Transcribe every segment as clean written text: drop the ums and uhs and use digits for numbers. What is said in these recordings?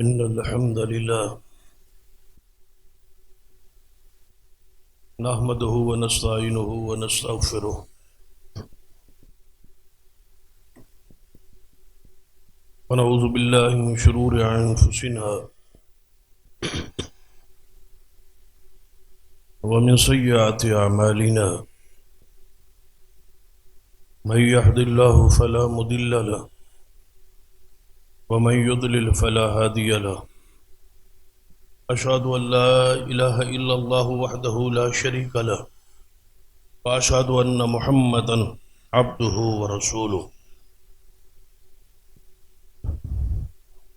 إن الحمد لله نحمده ونستعينه ونستغفره ونعوذ بالله من شرور أنفسنا ومن سيئات أعمالنا من يهد الله فلا مضل له ومن يضلل فلا هادي له أشهد أن لا إله إلا الله وحده لا شريك له وأشهد أن محمدا عبده ورسوله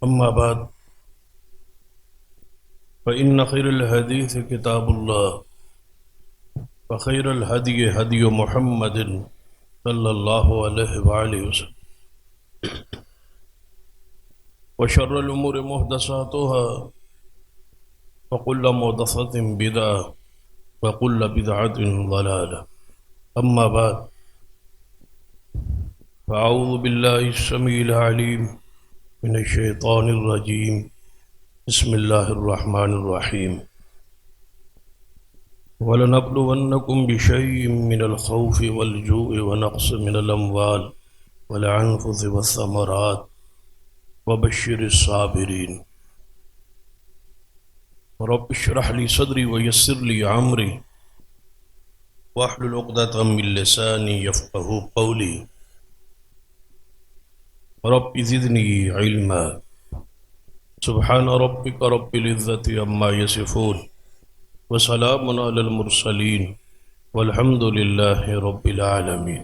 أما بعد فإن خير الحديث كتاب الله وخير الهدي هدي محمد صلى الله عليه وآله وسلم وشر الأمور محدثاتها وكل محدثة بدعة وكل بدعة ضلالة أما بعد فأعوذ بالله السميع العليم من الشيطان الرجيم بسم الله الرحمن الرحيم ولنبلونكم بشيء من الخوف والجوع ونقص من الأموال والأنفس والثمرات وبشر الصابرين رب اشرح لي صدري ويسر لي أمري واحلل عقدة من لساني يفقهوا قولي رب زدني علما سبحان ربك رب العزة عما يصفون وسلام على المرسلين والحمد لله رب العالمين.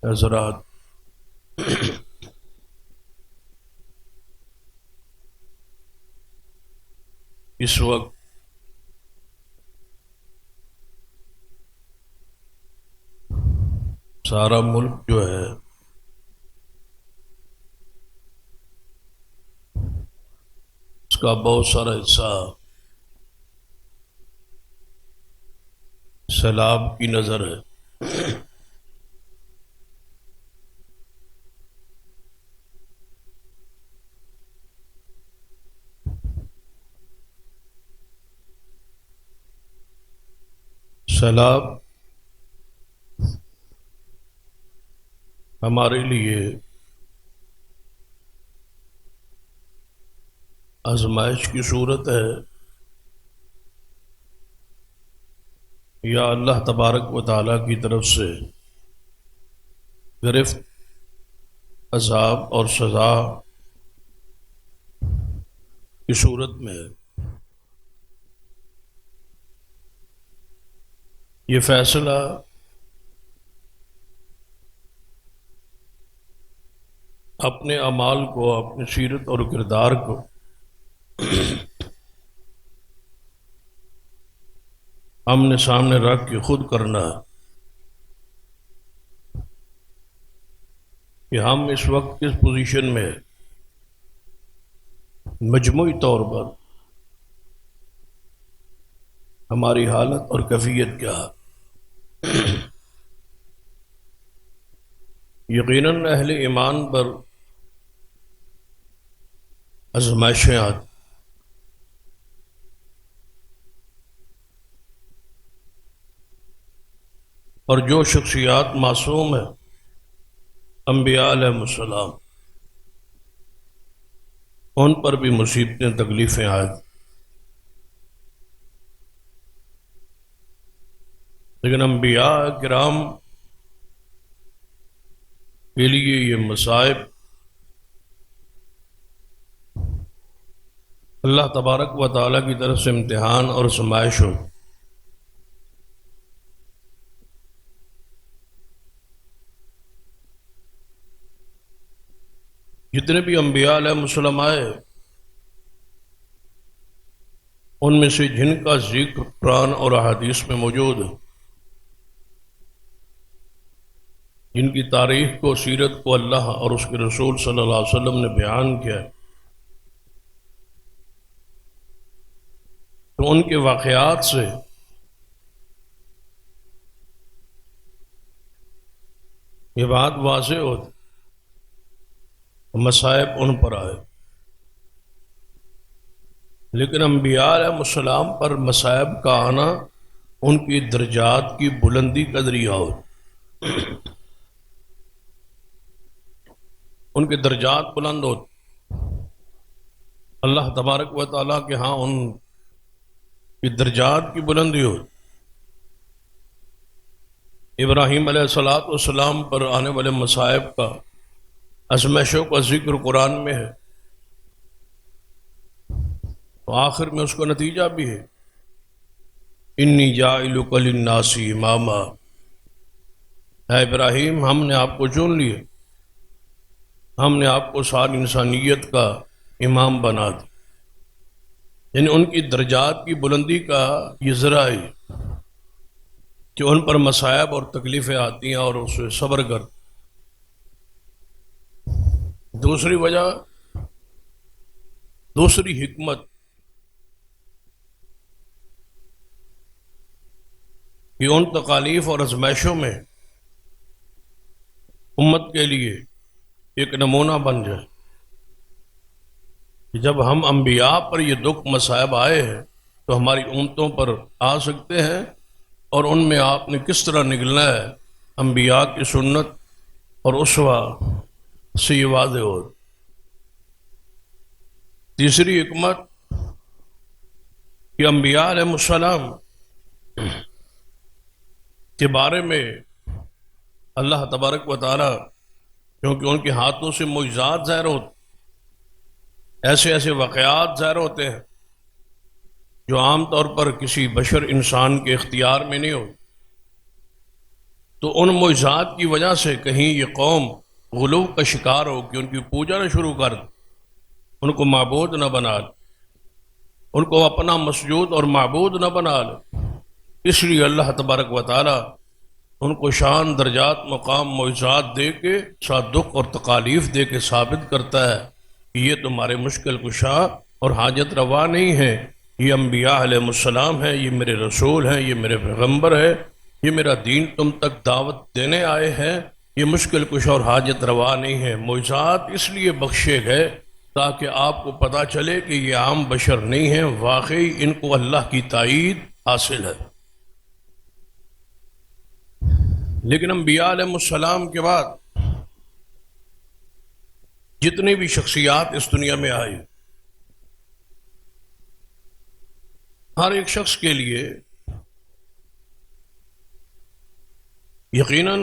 حضرات، اس وقت سارا ملک جو ہے اس کا بہت سارا حصہ سیلاب کی نظر ہے. سیلاب ہمارے لیے آزمائش کی صورت ہے یا اللہ تبارک و تعالیٰ کی طرف سے گرفت عذاب اور سزا کی صورت میں ہے. یہ فیصلہ اپنے اعمال کو، اپنی سیرت اور کردار کو آمنے سامنے رکھ کے خود کرنا ہے کہ ہم اس وقت کس پوزیشن میں ہیں، مجموعی طور پر ہماری حالت اور کیفیت کیا ہے. یقیناً اہل ایمان پر آزمائشیں آتی، اور جو شخصیات معصوم ہیں، انبیاء علیہ السلام، ان پر بھی مصیبتیں، تکلیفیں آئیں. لیکن انبیاء کرام کے لیے یہ مصائب اللہ تبارک و تعالیٰ کی طرف سے امتحان اور آزمائش ہو. جتنے بھی انبیاء علیہ السلام آئے، ان میں سے جن کا ذکر قرآن اور احادیث میں موجود ہے، جن کی تاریخ کو، سیرت کو اللہ اور اس کے رسول صلی اللہ علیہ وسلم نے بیان کیا، تو ان کے واقعات سے یہ بات واضح ہوتی، مصائب ان پر آئے. لیکن انبیاء علیہ السلام پر مصائب کا آنا ان کی درجات کی بلندی کا ذریعہ ہو، ان کے درجات بلند ہو، اللہ تبارک و تعالیٰ کے ہاں ان کی درجات کی بلندی ہو۔ ابراہیم علیہ السلام پر آنے والے مصائب کا ازمائشوں کا ذکر قرآن میں ہے، تو آخر میں اس کا نتیجہ بھی ہے، انی جاعلک للناس اماما، اے ابراہیم ہم نے آپ کو چن لیے، ہم نے آپ کو ساری انسانیت کا امام بنا دیا۔ یعنی ان کی درجات کی بلندی کا یہ ذرائع ہے کہ ان پر مصائب اور تکلیفیں آتی ہیں اور اس سے صبر کر۔ دوسری وجہ، دوسری حکمت کہ ان تکالیف اور ازمائشوں میں امت کے لیے ایک نمونہ بن جائے کہ جب ہم انبیاء پر یہ دکھ مصائب آئے ہیں تو ہماری امتوں پر آ سکتے ہیں، اور ان میں آپ نے کس طرح نکلنا ہے، انبیاء کی سنت اور اسوہ سے یہ واضح ہو۔ تیسری حکمت کہ انبیاء علیہ السلام کے بارے میں اللہ تبارک و تعالی، کیونکہ ان کے ہاتھوں سے معجزات ظاہر ہوتے، ایسے ایسے واقعات ظاہر ہوتے ہیں جو عام طور پر کسی بشر انسان کے اختیار میں نہیں ہوتے، تو ان معجزات کی وجہ سے کہیں یہ قوم غلو کا شکار ہو کہ ان کی پوجا نہ شروع کر دے، ان کو معبود نہ بنا لے، ان کو اپنا مسجود اور معبود نہ بنا لے۔ اس لیے اللہ تبارک و تعالی ان کو شان، درجات، مقام، معجزات دے کے ساتھ دکھ اور تکالیف دے کے ثابت کرتا ہے کہ یہ تمہارے مشکل کشا اور حاجت روا نہیں ہے، یہ انبیاء علیہ السلام ہیں، یہ میرے رسول ہیں، یہ میرے پیغمبر ہے، یہ میرا دین تم تک دعوت دینے آئے ہیں، یہ مشکل کشا اور حاجت روا نہیں ہے۔ معجزات اس لیے بخشے گئے تاکہ آپ کو پتہ چلے کہ یہ عام بشر نہیں ہیں، واقعی ان کو اللہ کی تائید حاصل ہے۔ لیکن انبیاء علیہ السلام کے بعد جتنی بھی شخصیات اس دنیا میں آئی، ہر ایک شخص کے لیے یقیناً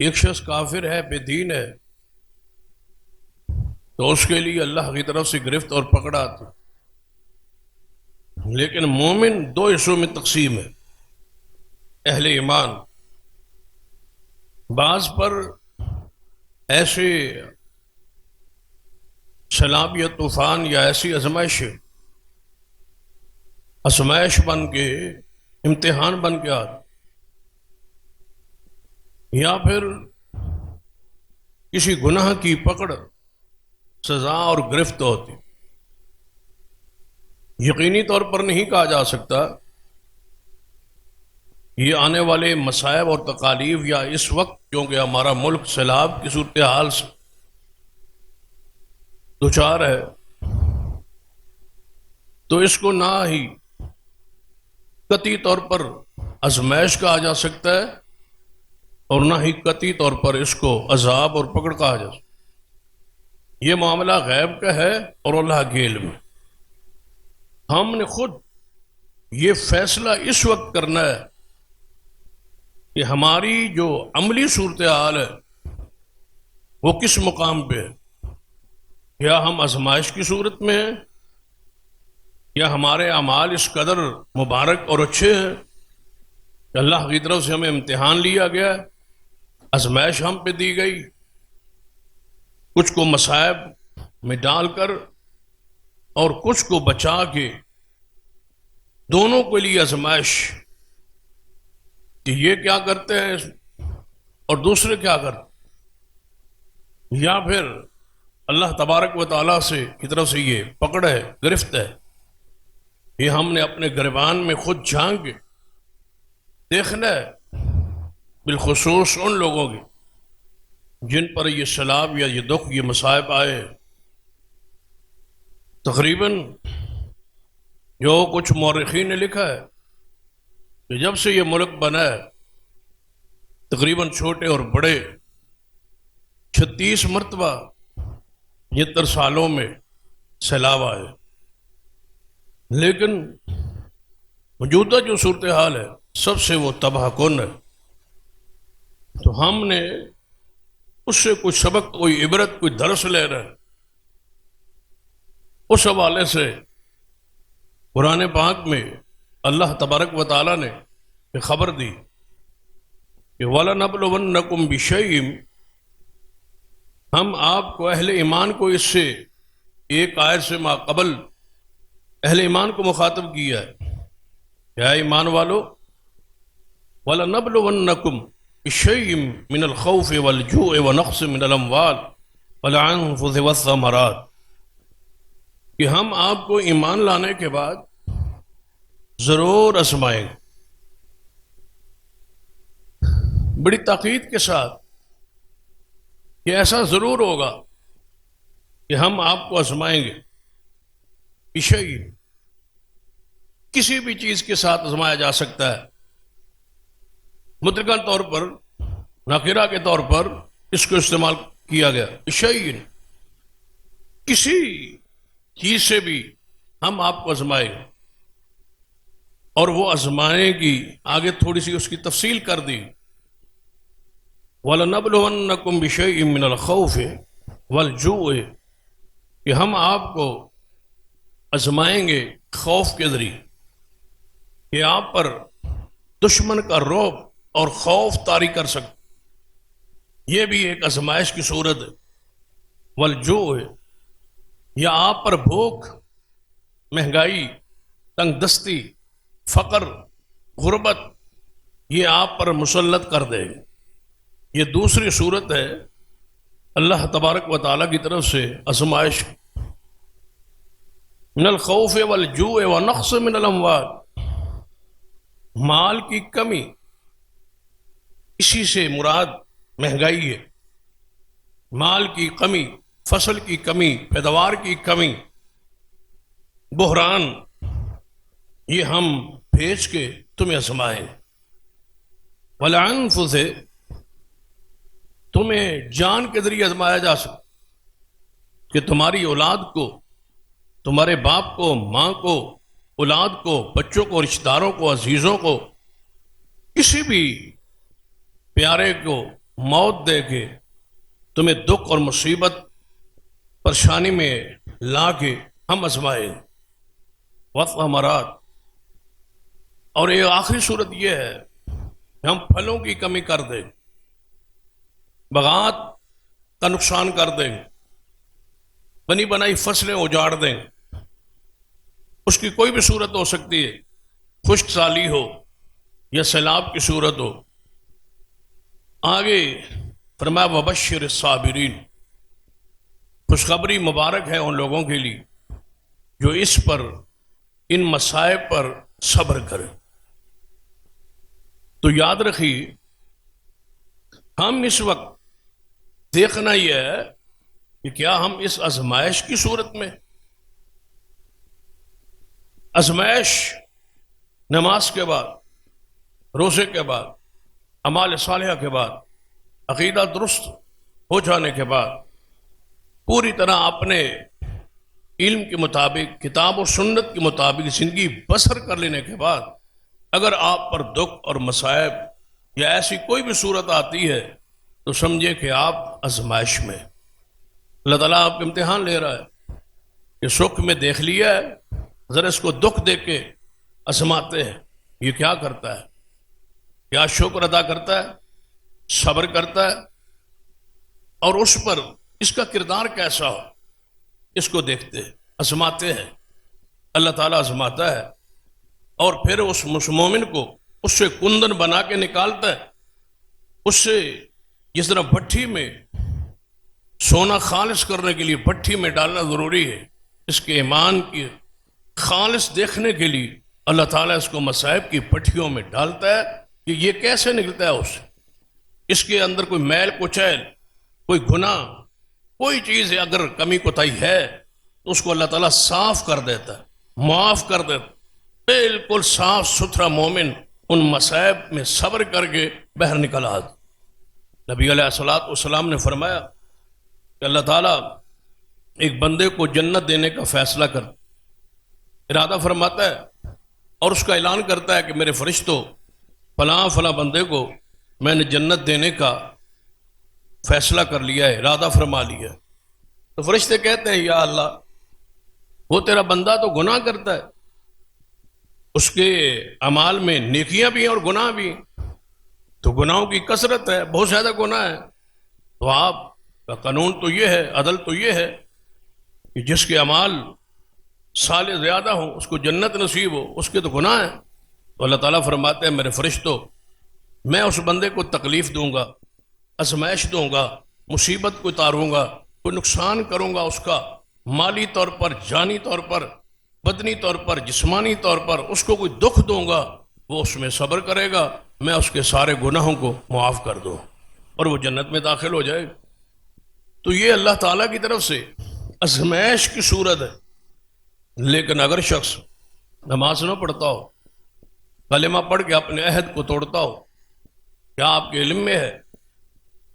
ایک شخص کافر ہے، بے دین ہے، تو اس کے لیے اللہ کی طرف سے گرفت اور پکڑا تھا، لیکن مومن دو حصوں میں تقسیم ہے۔ اہل ایمان بعض پر ایسے سیلاب یا طوفان یا ایسی ازمائش بن کے، امتحان بن کے آتے، یا پھر کسی گناہ کی پکڑ، سزا اور گرفت ہوتی۔ یقینی طور پر نہیں کہا جا سکتا یہ آنے والے مصائب اور تکالیف یا اس وقت کیونکہ ہمارا ملک سیلاب کی صورتحال سے دوچار ہے، تو اس کو نہ ہی قطعی طور پر ازمائش کہا جا سکتا ہے اور نہ ہی قطعی طور پر اس کو عذاب اور پکڑ کہا جا سکتا۔ یہ معاملہ غیب کا ہے اور اللہ کے علم ہے۔ ہم نے خود یہ فیصلہ اس وقت کرنا ہے کہ ہماری جو عملی صورتحال ہے وہ کس مقام پہ ہے، کیا ہم آزمائش کی صورت میں ہیں، یا ہمارے اعمال اس قدر مبارک اور اچھے ہیں کہ اللہ کی طرف سے ہمیں امتحان لیا گیا، آزمائش ہم پہ دی گئی، کچھ کو مصائب میں ڈال کر اور کچھ کو بچا کے، دونوں کے لیے آزمائش کہ یہ کیا کرتے ہیں اور دوسرے کیا کرتے ہیں، یا پھر اللہ تبارک و تعالیٰ سے کی طرف سے یہ پکڑ ہے، گرفت ہے، یہ ہم نے اپنے گریبان میں خود جھانک کے دیکھنا ہے، بالخصوص ان لوگوں کی جن پر یہ سیلاب یا یہ دکھ، یہ مصائب آئے، تقریباً جو کچھ مورخین نے لکھا ہے کہ جب سے یہ ملک بنا ہے تقریباً چھوٹے اور بڑے 36 مرتبہ 75 سالوں میں سیلاب آئے، لیکن موجودہ جو صورتحال ہے سب سے وہ تباہ کن ہے۔ تو ہم نے اس سے کوئی سبق، کوئی عبرت، کوئی درس لے رہے ہیں۔ اس حوالے سے قرآن پاک میں اللہ تبارک و تعالیٰ نے یہ خبر دی کہ وَلَنَبْلُوَنَّكُمْ بِشَيْءٍ، ہم آپ کو اہل ایمان کو اس سے ایک آیت سے ما قبل اہل ایمان کو مخاطب کیا ہے کہ اے ایمان والو وَلَنَبْلُوَنَّكُمْ بِشَيْءٍ مِّنَ الْخَوْفِ وَالْجُوعِ وَنَقْصٍ مِّنَ الْأَمْوَالِ وَالْأَنفُسِ وَالثَّمَرَاتِ، کہ ہم آپ کو ایمان لانے کے بعد ضرور آزمائیں گے۔ بڑی تاکید کے ساتھ کہ ایسا ضرور ہوگا کہ ہم آپ کو آزمائیں گے۔ بشیء، کسی بھی چیز کے ساتھ آزمایا جا سکتا ہے۔ مطلقاً طور پر، ناکرہ کے طور پر اس کو استعمال کیا گیا۔ بشیء، کسی چیز سے بھی ہم آپ کو آزمائیں گے، اور وہ آزمانے کی آگے تھوڑی سی اس کی تفصیل کر دی۔ وَلَنَبْلُوَنَّكُمْ بِشَيْءٍ مِّنَ الْخَوْفِ وَالْجُوعِ، کہ ہم آپ کو آزمائیں گے خوف کے ذریعے، کہ آپ پر دشمن کا رعب اور خوف طاری کر سکتے، یہ بھی ایک آزمائش کی صورت ہے۔ والجوع، یا آپ پر بھوک، مہنگائی، تنگ دستی، فقر، غربت، یہ آپ پر مسلط کر دے گا۔ یہ دوسری صورت ہے اللہ تبارک و تعالیٰ کی طرف سے آزمائش۔ من الخوف والجوع ونقص من الاموال، مال کی کمی، اسی سے مراد مہنگائی ہے۔ مال کی کمی، فصل کی کمی، پیداوار کی کمی، بحران، یہ ہم بھیج کے تمہیں آزمائیں۔ والانفس، تمہیں جان کے ذریعے آزمایا جا سکتا کہ تمہاری اولاد کو، تمہارے باپ کو، ماں کو، اولاد کو، بچوں کو، رشتہ داروں کو، عزیزوں کو، کسی بھی پیارے کو موت دے کے تمہیں دکھ اور مصیبت پریشانی میں لا کے ہم آزمائیں۔ والثمرات، اور یہ آخری صورت یہ ہے کہ ہم پھلوں کی کمی کر دیں، باغات کا نقصان کر دیں، بنی بنائی فصلیں اجاڑ دیں۔ اس کی کوئی بھی صورت ہو سکتی ہے، خشک سالی ہو یا سیلاب کی صورت ہو۔ آگے فرمایا وبشر الصابرین، خوشخبری مبارک ہے ان لوگوں کے لیے جو اس پر، ان مصائب پر صبر کریں۔ تو یاد رکھیے، ہم اس وقت دیکھنا یہ ہے کہ کیا ہم اس آزمائش کی صورت میں، آزمائش نماز کے بعد، روزے کے بعد، اعمال صالحہ کے بعد، عقیدہ درست ہو جانے کے بعد، پوری طرح اپنے علم کے مطابق، کتاب و سنت کے مطابق زندگی بسر کر لینے کے بعد، اگر آپ پر دکھ اور مصائب یا ایسی کوئی بھی صورت آتی ہے تو سمجھے کہ آپ آزمائش میں، اللہ تعالیٰ آپ کا امتحان لے رہا ہے کہ سکھ میں دیکھ لیا ہے، ذرا اس کو دکھ دے کے آزماتے ہیں، یہ کیا کرتا ہے، کیا شکر ادا کرتا ہے، صبر کرتا ہے، اور اس پر اس کا کردار کیسا ہو، اس کو دیکھتے ہیں، آزماتے ہیں۔ اللہ تعالیٰ آزماتا ہے اور پھر اس مومن کو اس سے کندن بنا کے نکالتا ہے۔ اس سے جس طرح بھٹی میں سونا خالص کرنے کے لیے بھٹی میں ڈالنا ضروری ہے، اس کے ایمان کی خالص دیکھنے کے لیے اللہ تعالیٰ اس کو مصائب کی بھٹیوں میں ڈالتا ہے کہ یہ کیسے نکلتا ہے اس سے، اس کے اندر کوئی میل کچیل، کوئی گناہ، کوئی چیز اگر کمی کوتاہی ہے تو اس کو اللہ تعالیٰ صاف کر دیتا ہے، معاف کر دیتا ہے۔ بالکل صاف ستھرا مومن ان مصائب میں صبر کر کے باہر نکل آتا۔ نبی علیہ السلام نے فرمایا کہ اللہ تعالیٰ ایک بندے کو جنت دینے کا فیصلہ کر ارادہ فرماتا ہے اور اس کا اعلان کرتا ہے کہ میرے فرشتوں فلاں فلاں بندے کو میں نے جنت دینے کا فیصلہ کر لیا ہے، ارادہ فرما لیا ہے۔ تو فرشتے کہتے ہیں یا اللہ وہ تیرا بندہ تو گناہ کرتا ہے، اس کے اعمال میں نیکیاں بھی ہیں اور گناہ بھی ہیں، تو گناہوں کی کثرت ہے، بہت زیادہ گناہ ہے، تو آپ کا قانون تو یہ ہے، عدل تو یہ ہے کہ جس کے اعمال سال زیادہ ہوں اس کو جنت نصیب ہو، اس کے تو گناہ ہیں۔ تو اللہ تعالیٰ فرماتے ہیں میرے فرشتوں میں اس بندے کو تکلیف دوں گا، آزمائش دوں گا، مصیبت کو اتاروں گا، کوئی نقصان کروں گا اس کا، مالی طور پر، جانی طور پر، بدنی طور پر، جسمانی طور پر اس کو کوئی دکھ دوں گا، وہ اس میں صبر کرے گا، میں اس کے سارے گناہوں کو معاف کر دوں اور وہ جنت میں داخل ہو جائے۔ تو یہ اللہ تعالیٰ کی طرف سے آزمائش کی صورت ہے۔ لیکن اگر شخص نماز نہ پڑھتا ہو، کلمہ پڑھ کے اپنے عہد کو توڑتا ہو، کیا آپ کے علم میں ہے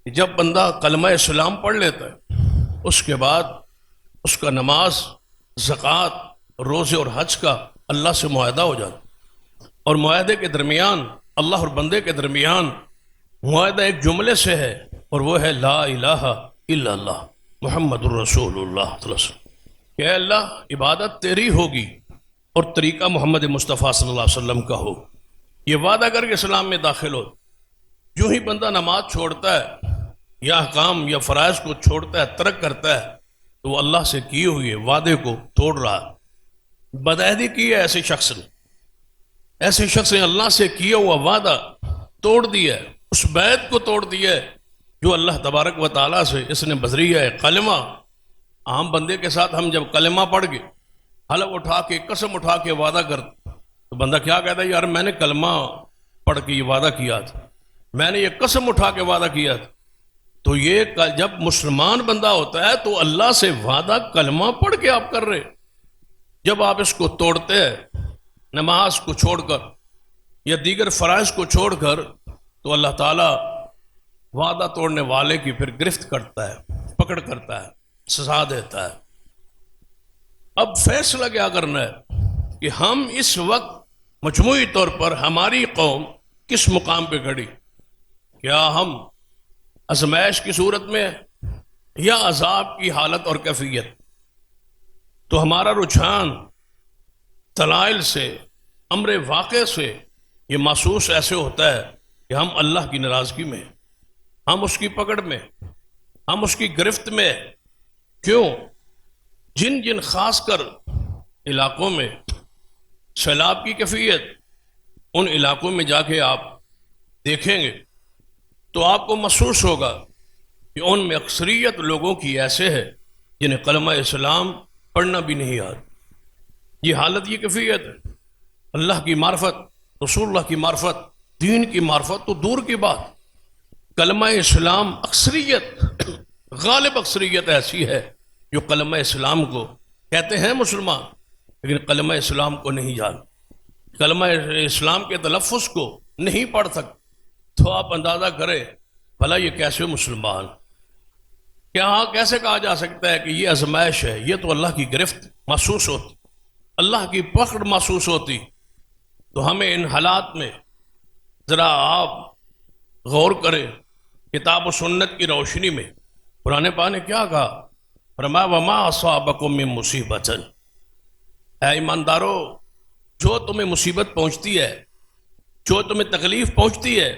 کہ جب بندہ کلمہ اسلام پڑھ لیتا ہے اس کے بعد اس کا نماز، زکوٰۃ، روزے اور حج کا اللہ سے معاہدہ ہو جاتا، اور معاہدے کے درمیان اللہ اور بندے کے درمیان معاہدہ ایک جملے سے ہے اور وہ ہے لا الہ الا اللہ محمد الرسول اللہ صلی اللہ علیہ وسلم، کہ اے اللہ عبادت تیری ہوگی اور طریقہ محمد مصطفیٰ صلی اللہ علیہ وسلم کا ہو۔ یہ وعدہ کر کے اسلام میں داخل ہو۔ جو ہی بندہ نماز چھوڑتا ہے یا احکام یا فرائض کو چھوڑتا ہے، ترک کرتا ہے، تو وہ اللہ سے کیے ہوئے وعدے کو توڑ رہا ہے، بدعہدی کی ہے۔ ایسے شخص نے اللہ سے کیا ہوا وعدہ توڑ دیا ہے، اس بیعت کو توڑ دیا ہے جو اللہ تبارک و تعالیٰ سے اس نے بذریعہ کلمہ، عام بندے کے ساتھ ہم جب کلمہ پڑھ کے حلف اٹھا کے قسم اٹھا کے وعدہ کرتے تو بندہ کیا کہتا ہے، یار میں نے کلمہ پڑھ کے یہ وعدہ کیا تھا، میں نے یہ قسم اٹھا کے وعدہ کیا تھا۔ تو یہ جب مسلمان بندہ ہوتا ہے تو اللہ سے وعدہ کلمہ پڑھ کے آپ کر رہے، جب آپ اس کو توڑتے ہیں نماز کو چھوڑ کر یا دیگر فرائض کو چھوڑ کر، تو اللہ تعالیٰ وعدہ توڑنے والے کی پھر گرفت کرتا ہے، پکڑ کرتا ہے، سزا دیتا ہے۔ اب فیصلہ کیا کرنا ہے کہ ہم اس وقت مجموعی طور پر ہماری قوم کس مقام پہ کھڑی، کیا ہم آزمائش کی صورت میں یا عذاب کی حالت اور کیفیت؟ تو ہمارا رجحان دلائل سے، امر واقع سے یہ محسوس ایسے ہوتا ہے کہ ہم اللہ کی ناراضگی میں، ہم اس کی پکڑ میں، ہم اس کی گرفت میں۔ کیوں؟ جن خاص کر علاقوں میں سیلاب کی کیفیت، ان علاقوں میں جا کے آپ دیکھیں گے تو آپ کو محسوس ہوگا کہ ان میں اکثریت لوگوں کی ایسے ہے جنہیں کلمہ اسلام پڑھنا بھی نہیں آتا۔ یہ حالت، یہ کیفیت ہے۔ اللہ کی معرفت، رسول اللہ کی معرفت، دین کی معرفت تو دور کی بات، کلمہ اسلام اکثریت، غالب اکثریت ایسی ہے جو کلمہ اسلام کو کہتے ہیں مسلمان، لیکن کلمہ اسلام کو نہیں جان، کلمہ اسلام کے تلفظ کو نہیں پڑھ سکتے۔ تو آپ اندازہ کریں بھلا یہ کیسے مسلمان، کیا کیسے کہا جا سکتا ہے کہ یہ آزمائش ہے؟ یہ تو اللہ کی گرفت محسوس ہوتی، اللہ کی پکڑ محسوس ہوتی۔ تو ہمیں ان حالات میں ذرا آپ غور کریں، کتاب و سنت کی روشنی میں قرآن پاک نے کیا کہا؟ فرمایا وما اصابکم من مصیبت، اے ایماندارو جو تمہیں مصیبت پہنچتی ہے، جو تمہیں تکلیف پہنچتی ہے،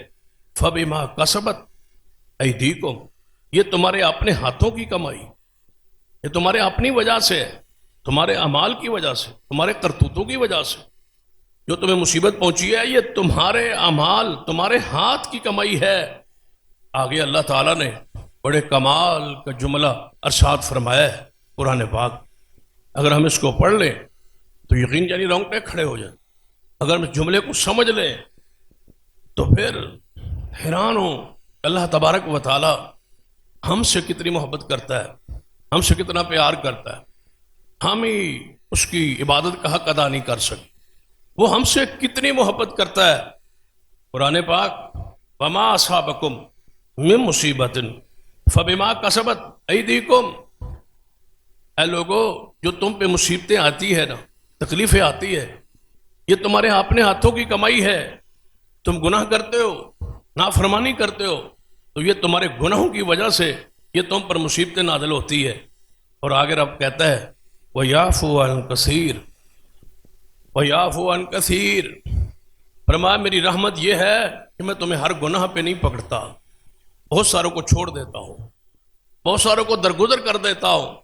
فبما کسبت ایدیکم، یہ تمہارے اپنے ہاتھوں کی کمائی، یہ تمہارے اپنی وجہ سے ہے، تمہارے اعمال کی وجہ سے، تمہارے کرتوتوں کی وجہ سے جو تمہیں مصیبت پہنچی ہے، یہ تمہارے اعمال، تمہارے ہاتھ کی کمائی ہے۔ آگے اللہ تعالیٰ نے بڑے کمال کا جملہ ارشاد فرمایا ہے قرآن پاک، اگر ہم اس کو پڑھ لیں تو یقین جانی رونگٹے کھڑے ہو جائیں۔ اگر ہم اس جملے کو سمجھ لیں تو پھر حیران ہوں اللہ تبارک و تعالیٰ ہم سے کتنی محبت کرتا ہے، ہم سے کتنا پیار کرتا ہے، ہم ہی اس کی عبادت کا حق ادا نہیں کر سکتے. وہ ہم سے کتنی محبت کرتا ہے. قرآن پاک وما اصابکم من مصیبت فبما کسبت ایدیکم، اے لوگو جو تم پہ مصیبتیں آتی ہے نا، تکلیفیں آتی ہے، یہ تمہارے اپنے ہاتھوں کی کمائی ہے. تم گناہ کرتے ہو، نافرمانی کرتے ہو، تو یہ تمہارے گناہوں کی وجہ سے یہ تم پر مصیبتیں نازل ہوتی ہے. اور آگے رب کہتا ہے وَيَعْفُو عَنْ كَثِيرٍ وَيَعْفُو عَنْ كَثِيرٍ، فرمایا میری رحمت یہ ہے کہ میں تمہیں ہر گناہ پہ نہیں پکڑتا، بہت ساروں کو چھوڑ دیتا ہوں، بہت ساروں کو درگزر کر دیتا ہوں.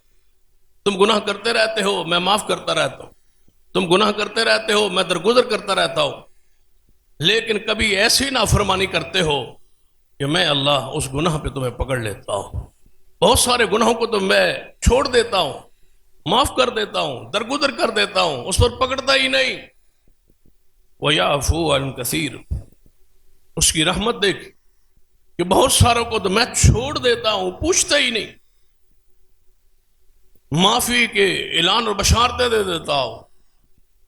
تم گناہ کرتے رہتے ہو، میں معاف کرتا رہتا ہوں. تم گناہ کرتے رہتے ہو، میں درگزر کرتا رہتا ہوں. لیکن کبھی ایسی نافرمانی کرتے ہو کہ میں اللہ اس گناہ پہ تمہیں پکڑ لیتا ہوں. بہت سارے گناہوں کو تو میں چھوڑ دیتا ہوں، معاف کر دیتا ہوں، درگزر کر دیتا ہوں، اس پر پکڑتا ہی نہیں. وَيَعْفُو عَنْ كَثِيرٍ، اس کی رحمت دیکھ کہ بہت ساروں کو تو میں چھوڑ دیتا ہوں، پوچھتا ہی نہیں. معافی کے اعلان اور بشارتیں دے دیتا ہوں،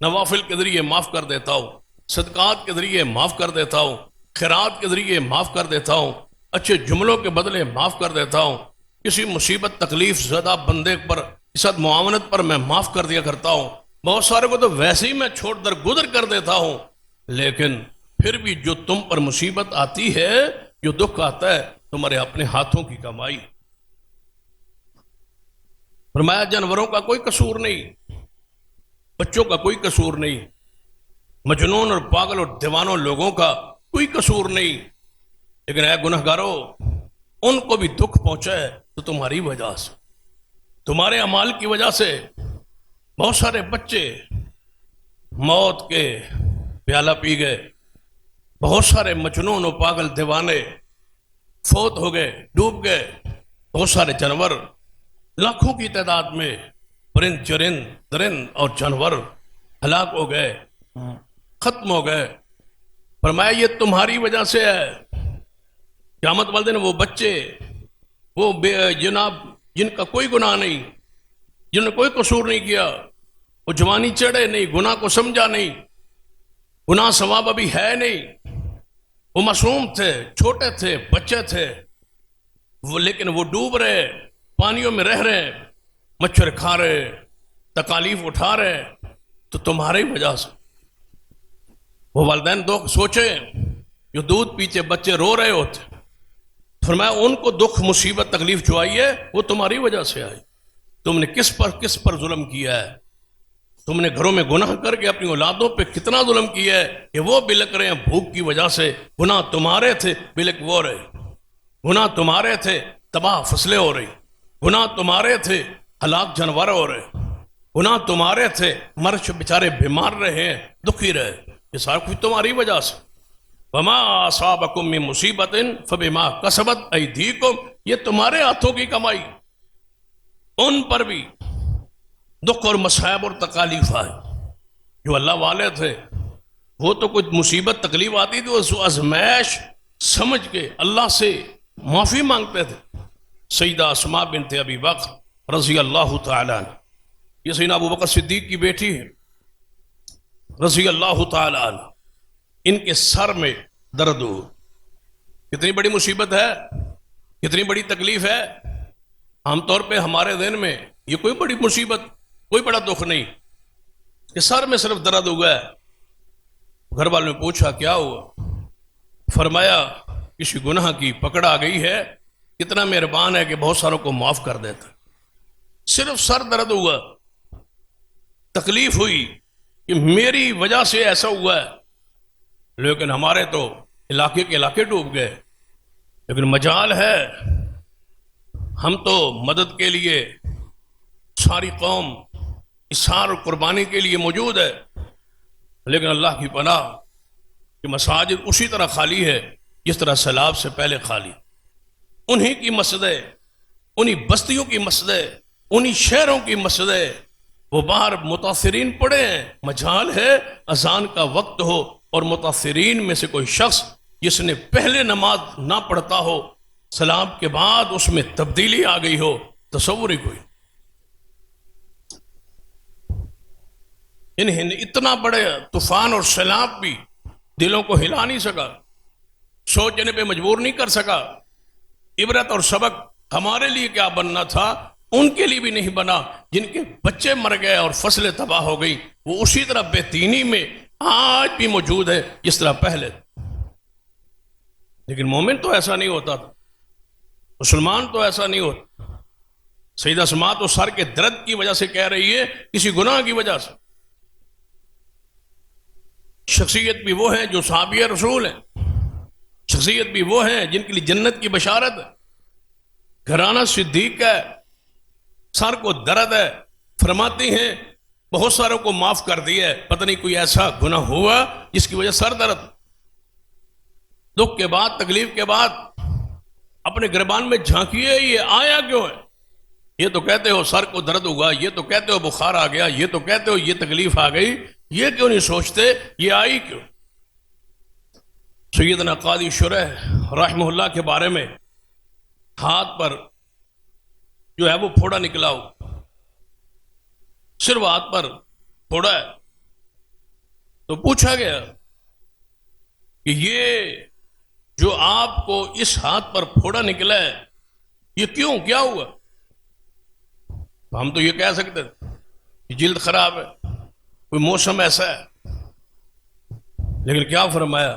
نوافل کے ذریعے معاف کر دیتا ہوں، صدقات کے ذریعے معاف کر دیتا ہوں، خیرات کے ذریعے معاف کر دیتا ہوں، اچھے جملوں کے بدلے معاف کر دیتا ہوں. کسی مصیبت تکلیف زدہ بندے پر اس وقت معاونت پر میں معاف کر دیا کرتا ہوں. بہت سارے کو تو ویسے ہی میں چھوڑ در گزر کر دیتا ہوں. لیکن پھر بھی جو تم پر مصیبت آتی ہے، جو دکھ آتا ہے، تمہارے اپنے ہاتھوں کی کمائی. فرمایا جانوروں کا کوئی قصور نہیں، بچوں کا کوئی قصور نہیں، مجنون اور پاگل اور دیوانوں لوگوں کا کوئی قصور نہیں. لیکن اے گنہگارو، ان کو بھی دکھ پہنچا ہے تو تمہاری وجہ سے، تمہارے اعمال کی وجہ سے. بہت سارے بچے موت کے پیالہ پی گئے، بہت سارے مجنون و پاگل دیوانے فوت ہو گئے، ڈوب گئے. بہت سارے جانور لاکھوں کی تعداد میں، پرند چرند درند اور جانور ہلاک ہو گئے، ختم ہو گئے. فرمایا یہ تمہاری وجہ سے ہے. قیامت والے دن وہ بچے، وہ جناب جن کا کوئی گناہ نہیں، جنہوں نے کوئی قصور نہیں کیا، وہ جوانی چڑھے نہیں، گناہ کو سمجھا نہیں، گناہ ثواب ابھی ہے نہیں، وہ معصوم تھے، چھوٹے تھے، بچے تھے، وہ لیکن وہ ڈوب رہے، پانیوں میں رہ رہے، مچھر کھا رہے، تکالیف اٹھا رہے، تو تمہاری وجہ سے. وہ والدین دو سوچے جو دودھ پیچھے بچے رو رہے ہوتے، فرمایا ان کو دکھ مصیبت تکلیف جو آئی ہے وہ تمہاری وجہ سے آئی. تم نے کس پر ظلم کیا ہے؟ تم نے گھروں میں گناہ کر کے اپنی اولادوں پہ کتنا ظلم کیا ہے کہ وہ بلک رہے ہیں بھوک کی وجہ سے. گناہ تمہارے تھے، بلک وہ رہے. گناہ تمہارے تھے، تباہ فصلیں ہو رہی. گناہ تمہارے تھے، ہلاک جانور ہو رہے. گناہ تمہارے تھے، مرچ بیچارے بیمار رہے ہیں، دکھی رہے. یہ سارا کچھ تمہاری وجہ سے. وما اصابکم من مصیبت فبما کسبت ایدیکم، یہ تمہارے ہاتھوں کی کمائی. ان پر بھی دکھ اور مصائب اور تکالیف آئے. جو اللہ والے تھے وہ تو کچھ مصیبت تکلیف آتی تھی وہ آزمائش سمجھ کے اللہ سے معافی مانگتے تھے. سیدہ اسماء بنت ابی بکر رضی اللہ تعالیٰ عنہ، یہ سیدنا ابو بکر صدیق کی بیٹی ہے رضی اللہ تعالیٰ عنہ. ان کے سر میں درد ہو. کتنی بڑی مصیبت ہے، کتنی بڑی تکلیف ہے. عام طور پہ ہمارے ذہن میں یہ کوئی بڑی مصیبت، کوئی بڑا دکھ نہیں، کہ سر میں صرف درد ہوا ہے. گھر والوں نے پوچھا کیا ہوا؟ فرمایا کسی گناہ کی پکڑ آ گئی ہے، کتنا مہربان ہے کہ بہت ساروں کو معاف کر دیتا. صرف سر درد ہوا، تکلیف ہوئی کہ میری وجہ سے ایسا ہوا ہے. لیکن ہمارے تو علاقے کے علاقے ڈوب گئے. لیکن مجال ہے، ہم تو مدد کے لیے ساری قوم اصرار اور قربانی کے لیے موجود ہے. لیکن اللہ کی پناہ کہ مساجد اسی طرح خالی ہے جس طرح سیلاب سے پہلے خالی. انہی کی مسجدیں، انہی بستیوں کی مسجدیں، انہی شہروں کی مسجدیں، وہ باہر متاثرین پڑے ہیں. مجال ہے اذان کا وقت ہو اور متاثرین میں سے کوئی شخص جس نے پہلے نماز نہ پڑھتا ہو، سلام کے بعد اس میں تبدیلی آ گئی ہو. تصور ہی کوئی. انہیں اتنا بڑے طوفان اور سیلاب بھی دلوں کو ہلا نہیں سکا، سوچنے پہ مجبور نہیں کر سکا۔ عبرت اور سبق ہمارے لیے کیا بننا تھا، ان کے لیے بھی نہیں بنا۔ جن کے بچے مر گئے اور فصلیں تباہ ہو گئی، وہ اسی طرح بے دینی میں آج بھی موجود ہے جس طرح پہلے۔ لیکن مومن تو ایسا نہیں ہوتا تھا، مسلمان تو ایسا نہیں ہوتا۔ سیدہ اسماء تو سر کے درد کی وجہ سے کہہ رہی ہے، کسی گناہ کی وجہ سے۔ شخصیت بھی وہ ہیں جو صحابی رسول ہیں، شخصیت بھی وہ ہیں جن کے لیے جنت کی بشارت ہے، گھرانہ صدیق ہے، سر کو درد ہے، فرماتی ہیں بہت ساروں کو معاف کر دیا ہے، پتہ نہیں کوئی ایسا گناہ ہوا جس کی وجہ سر درد، دکھ کے بعد، تکلیف کے بعد اپنے گریبان میں جھانکیے یہ آیا کیوں ہے؟ یہ تو کہتے ہو سر کو درد ہوا، یہ تو کہتے ہو بخار آ گیا، یہ تو کہتے ہو یہ تکلیف آ گئی، یہ کیوں نہیں سوچتے یہ آئی کیوں؟ سیدنا قاضی شرح رحمہ اللہ کے بارے میں، ہاتھ پر جو ہے وہ پھوڑا نکلا ہو، صرف ہاتھ پر پھوڑا ہے، تو پوچھا گیا کہ یہ جو آپ کو اس ہاتھ پر پھوڑا نکلا ہے یہ کیوں، کیا ہوا؟ ہم تو یہ کہہ سکتے کہ جلد خراب ہے، کوئی موسم ایسا ہے، لیکن کیا فرمایا؟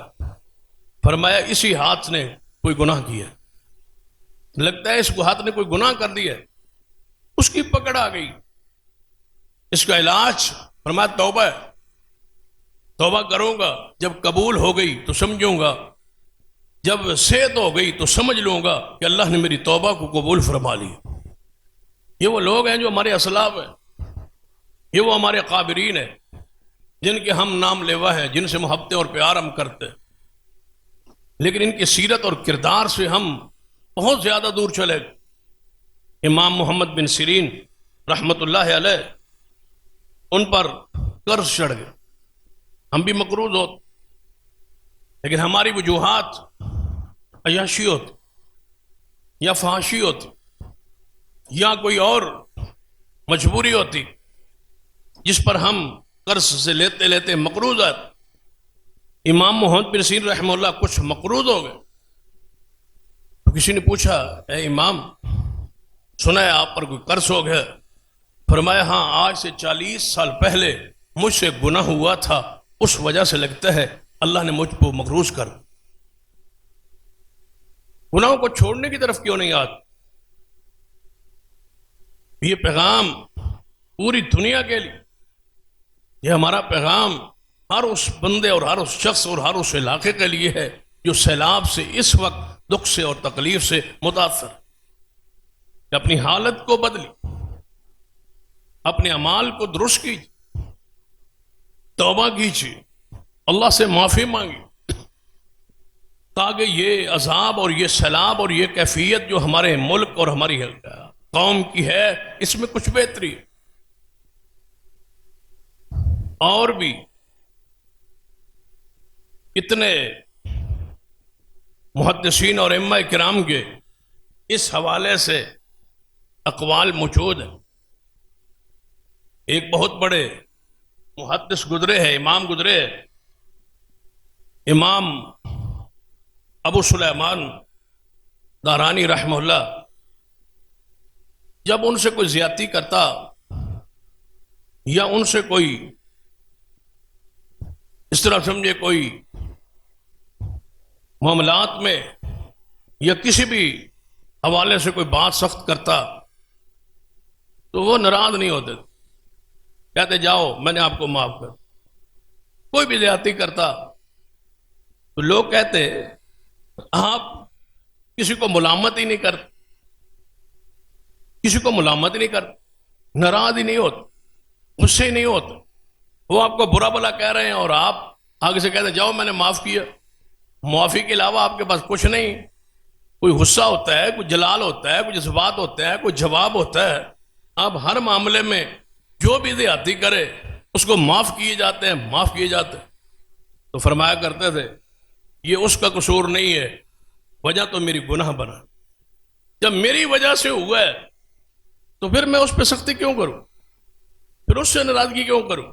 فرمایا اسی ہاتھ نے کوئی گناہ کیا، لگتا ہے اس کو ہاتھ نے کوئی گناہ کر دیا، اس کی پکڑ آ گئی، اس کا علاج فرمایا توبہ ہے، توبہ کروں گا، جب قبول ہو گئی تو سمجھوں گا، جب صحت ہو گئی تو سمجھ لوں گا کہ اللہ نے میری توبہ کو قبول فرما لی۔ یہ وہ لوگ ہیں جو ہمارے اسلاف ہیں، یہ وہ ہمارے قابرین ہیں جن کے ہم نام لیوا ہیں، جن سے محبتیں اور پیار ہم کرتے ہیں، لیکن ان کی سیرت اور کردار سے ہم بہت زیادہ دور چلے گئے۔ امام محمد بن سیرین رحمت اللہ علیہ، ان پر قرض چڑھ گئے، ہم بھی مقروض ہوتے، لیکن ہماری وجوہات عیاشی ہوتی یا فحاشی ہوتی یا کوئی اور مجبوری ہوتی جس پر ہم قرض سے لیتے لیتے مقروض آتے۔ امام محمد بن سیرین رحمہ اللہ کچھ مقروض ہو گئے، تو کسی نے پوچھا اے امام سنا ہے آپ پر کوئی قرض ہو گیا؟ فرمایا ہاں، آج سے 40 سال پہلے مجھ سے گناہ ہوا تھا، اس وجہ سے لگتا ہے اللہ نے مجھ کو مقروض کر۔ گناہوں کو چھوڑنے کی طرف کیوں نہیں آتے؟ یہ پیغام پوری دنیا کے لیے، یہ ہمارا پیغام ہر اس بندے اور ہر اس شخص اور ہر اس علاقے کے لیے ہے جو سیلاب سے اس وقت دکھ سے اور تکلیف سے متاثر، کہ اپنی حالت کو بدلی، اپنے اعمال کو درست کیجیے، توبہ کیجیے، اللہ سے معافی مانگی، تاکہ یہ عذاب اور یہ سیلاب اور یہ کیفیت جو ہمارے ملک اور ہماری قوم کی ہے اس میں کچھ بہتری۔ اور بھی اتنے محدثین اور ائمہ کرام کے اس حوالے سے اقوال موجود ہیں۔ ایک بہت بڑے محدث گزرے ہیں، امام گزرے ہیں، امام ابو سلیمان دارانی رحمہ اللہ، جب ان سے کوئی زیادتی کرتا یا ان سے کوئی اس طرح سمجھے کوئی معاملات میں یا کسی بھی حوالے سے کوئی بات سخت کرتا تو وہ ناراض نہیں ہوتے، کہتے جاؤ میں نے آپ کو معاف کر۔ کوئی بھی زیادتی کرتا تو لوگ کہتے آپ کسی کو ملامت ہی نہیں کرتے، کسی کو ملامت ہی نہیں کرتے، ناراض ہی نہیں ہوتے، غصے ہی نہیں ہوتے، وہ آپ کو برا بلا کہہ رہے ہیں اور آپ آگے سے کہتے جاؤ میں نے معاف کیا۔ معافی کے علاوہ آپ کے پاس کچھ نہیں، کوئی غصہ ہوتا ہے، کوئی جلال ہوتا ہے، کوئی جذبات ہوتا ہے، کوئی جواب ہوتا ہے۔ آپ ہر معاملے میں جو بھی زیادتی کرے اس کو معاف کیے جاتے ہیں، معاف کیے جاتے ہیں۔ تو فرمایا کرتے تھے یہ اس کا قصور نہیں ہے، وجہ تو میری گناہ بنا، جب میری وجہ سے ہوا ہے تو پھر میں اس پہ سختی کیوں کروں، پھر اس سے ناراضگی کیوں کروں؟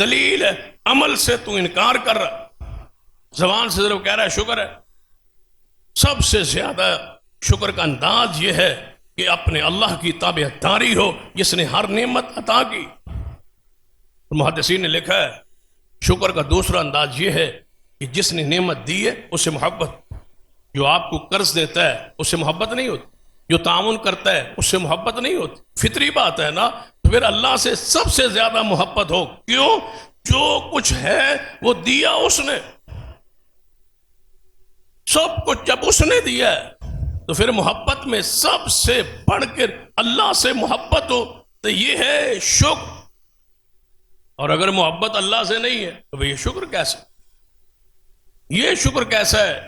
دلیل ہے، عمل سے تو انکار کر رہا، زبان سے صرف کہہ رہا ہے شکر ہے۔ سب سے زیادہ شکر کا انداز یہ ہے کہ اپنے اللہ کی تابعداری ہو جس نے ہر نعمت عطا کی۔ محدثین نے لکھا ہے شکر کا دوسرا انداز یہ ہے کہ جس نے نعمت دی ہے اس سے محبت، جو آپ کو قرض دیتا ہے اس سے محبت نہیں ہوتی، جو تعاون کرتا ہے اس سے محبت نہیں ہوتی، فطری بات ہے نا۔ تو پھر اللہ سے سب سے زیادہ محبت ہو، کیوں؟ جو کچھ ہے وہ دیا اس نے، سب کچھ جب اس نے دیا ہے تو پھر محبت میں سب سے بڑھ کر اللہ سے محبت ہو تو یہ ہے شکر۔ اور اگر محبت اللہ سے نہیں ہے تو یہ شکر کیسا؟ یہ شکر کیسا ہے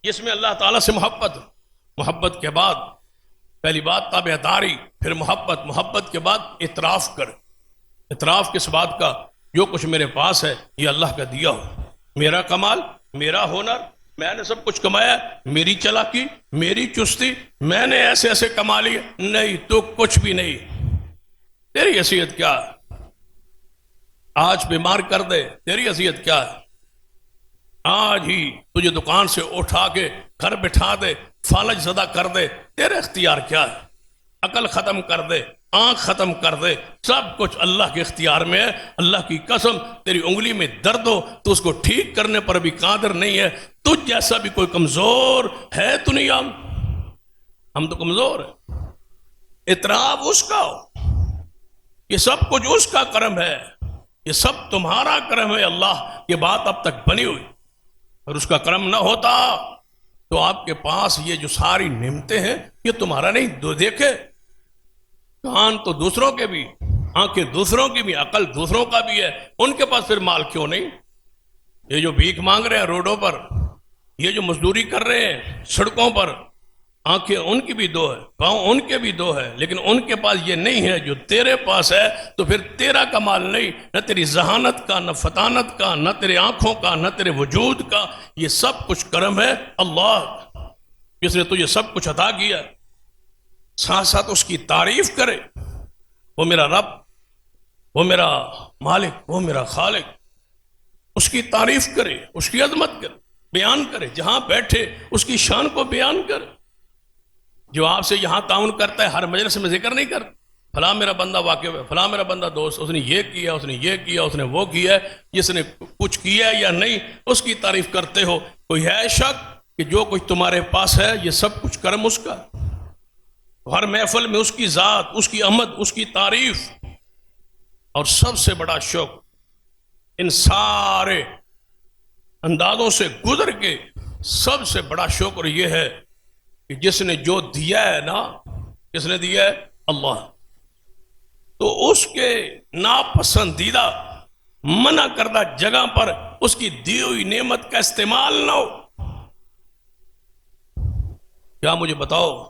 جس میں اللہ تعالیٰ سے محبت، محبت کے بعد پہلی بات تابعداری، پھر محبت، محبت کے بعد اعتراف کر، اعتراف کس بات کا؟ جو کچھ میرے پاس ہے یہ اللہ کا دیا ہو، میرا کمال، میرا ہنر، میں نے سب کچھ کمایا، میری چلاکی، میری چستی، میں نے ایسے ایسے کما لیا، نہیں تو کچھ بھی نہیں۔ تیری حیثیت کیا ہے؟ آج بیمار کر دے، تیری حیثیت کیا ہے؟ آج ہی تجھے دکان سے اٹھا کے گھر بٹھا دے، فالج زدہ کر دے، تیرے اختیار کیا ہے؟ عقل ختم کر دے، آنکھ ختم کر دے، سب کچھ اللہ کے اختیار میں ہے۔ اللہ کی قسم تیری انگلی میں درد ہو تو اس کو ٹھیک کرنے پر بھی قادر نہیں ہے۔ تجھ جیسا بھی کوئی کمزور ہے دنیا میں؟ ہم تو کمزور ہیں۔ اعتراف اس کا ہو، یہ سب کچھ اس کا کرم ہے، یہ سب تمہارا کرم ہے۔ اللہ یہ بات اب تک بنی ہوئی، اور اس کا کرم نہ ہوتا تو آپ کے پاس یہ جو ساری نعمتیں ہیں یہ تمہارا نہیں۔ دو دیکھے کان تو دوسروں کے بھی، آنکھیں دوسروں کی بھی، عقل دوسروں کا بھی ہے، ان کے پاس پھر مال کیوں نہیں؟ یہ جو بھیک مانگ رہے ہیں روڈوں پر، یہ جو مزدوری کر رہے ہیں سڑکوں پر، آنکھیں ان کی بھی دو ہے، پاؤں ان کے بھی دو ہے، لیکن ان کے پاس یہ نہیں ہے جو تیرے پاس ہے۔ تو پھر تیرا کمال نہیں، نہ تیری ذہانت کا، نہ فطانت کا، نہ تیرے آنکھوں کا، نہ تیرے وجود کا، یہ سب کچھ کرم ہے اللہ جس نے تجھے سب کچھ عطا کیا۔ ساتھ ساتھ اس کی تعریف کرے، وہ میرا رب، وہ میرا مالک، وہ میرا خالق، اس کی تعریف کرے، اس کی عظمت کرے، بیان کرے، جہاں بیٹھے اس کی شان کو بیان کرے۔ جو آپ سے یہاں تعاون کرتا ہے ہر مجلس میں ذکر نہیں کرتا فلاں میرا بندہ واقف ہے، فلاں میرا بندہ دوست، اس نے یہ کیا، اس نے یہ کیا، اس نے وہ کیا ہے، جس نے کچھ کیا یا نہیں اس کی تعریف کرتے ہو۔ کوئی ہے شک کہ جو کچھ تمہارے پاس ہے یہ سب کچھ کرم اس کا؟ ہر محفل میں اس کی ذات، اس کی آمد، اس کی تعریف۔ اور سب سے بڑا شکر ان سارے اندازوں سے گزر کے سب سے بڑا شکر یہ ہے کہ جس نے جو دیا ہے نا، کس نے دیا ہے؟ اللہ۔ تو اس کے ناپسندیدہ منع کردہ جگہ پر اس کی دی ہوئی نعمت کا استعمال نہ ہو۔ کیا مجھے بتاؤ،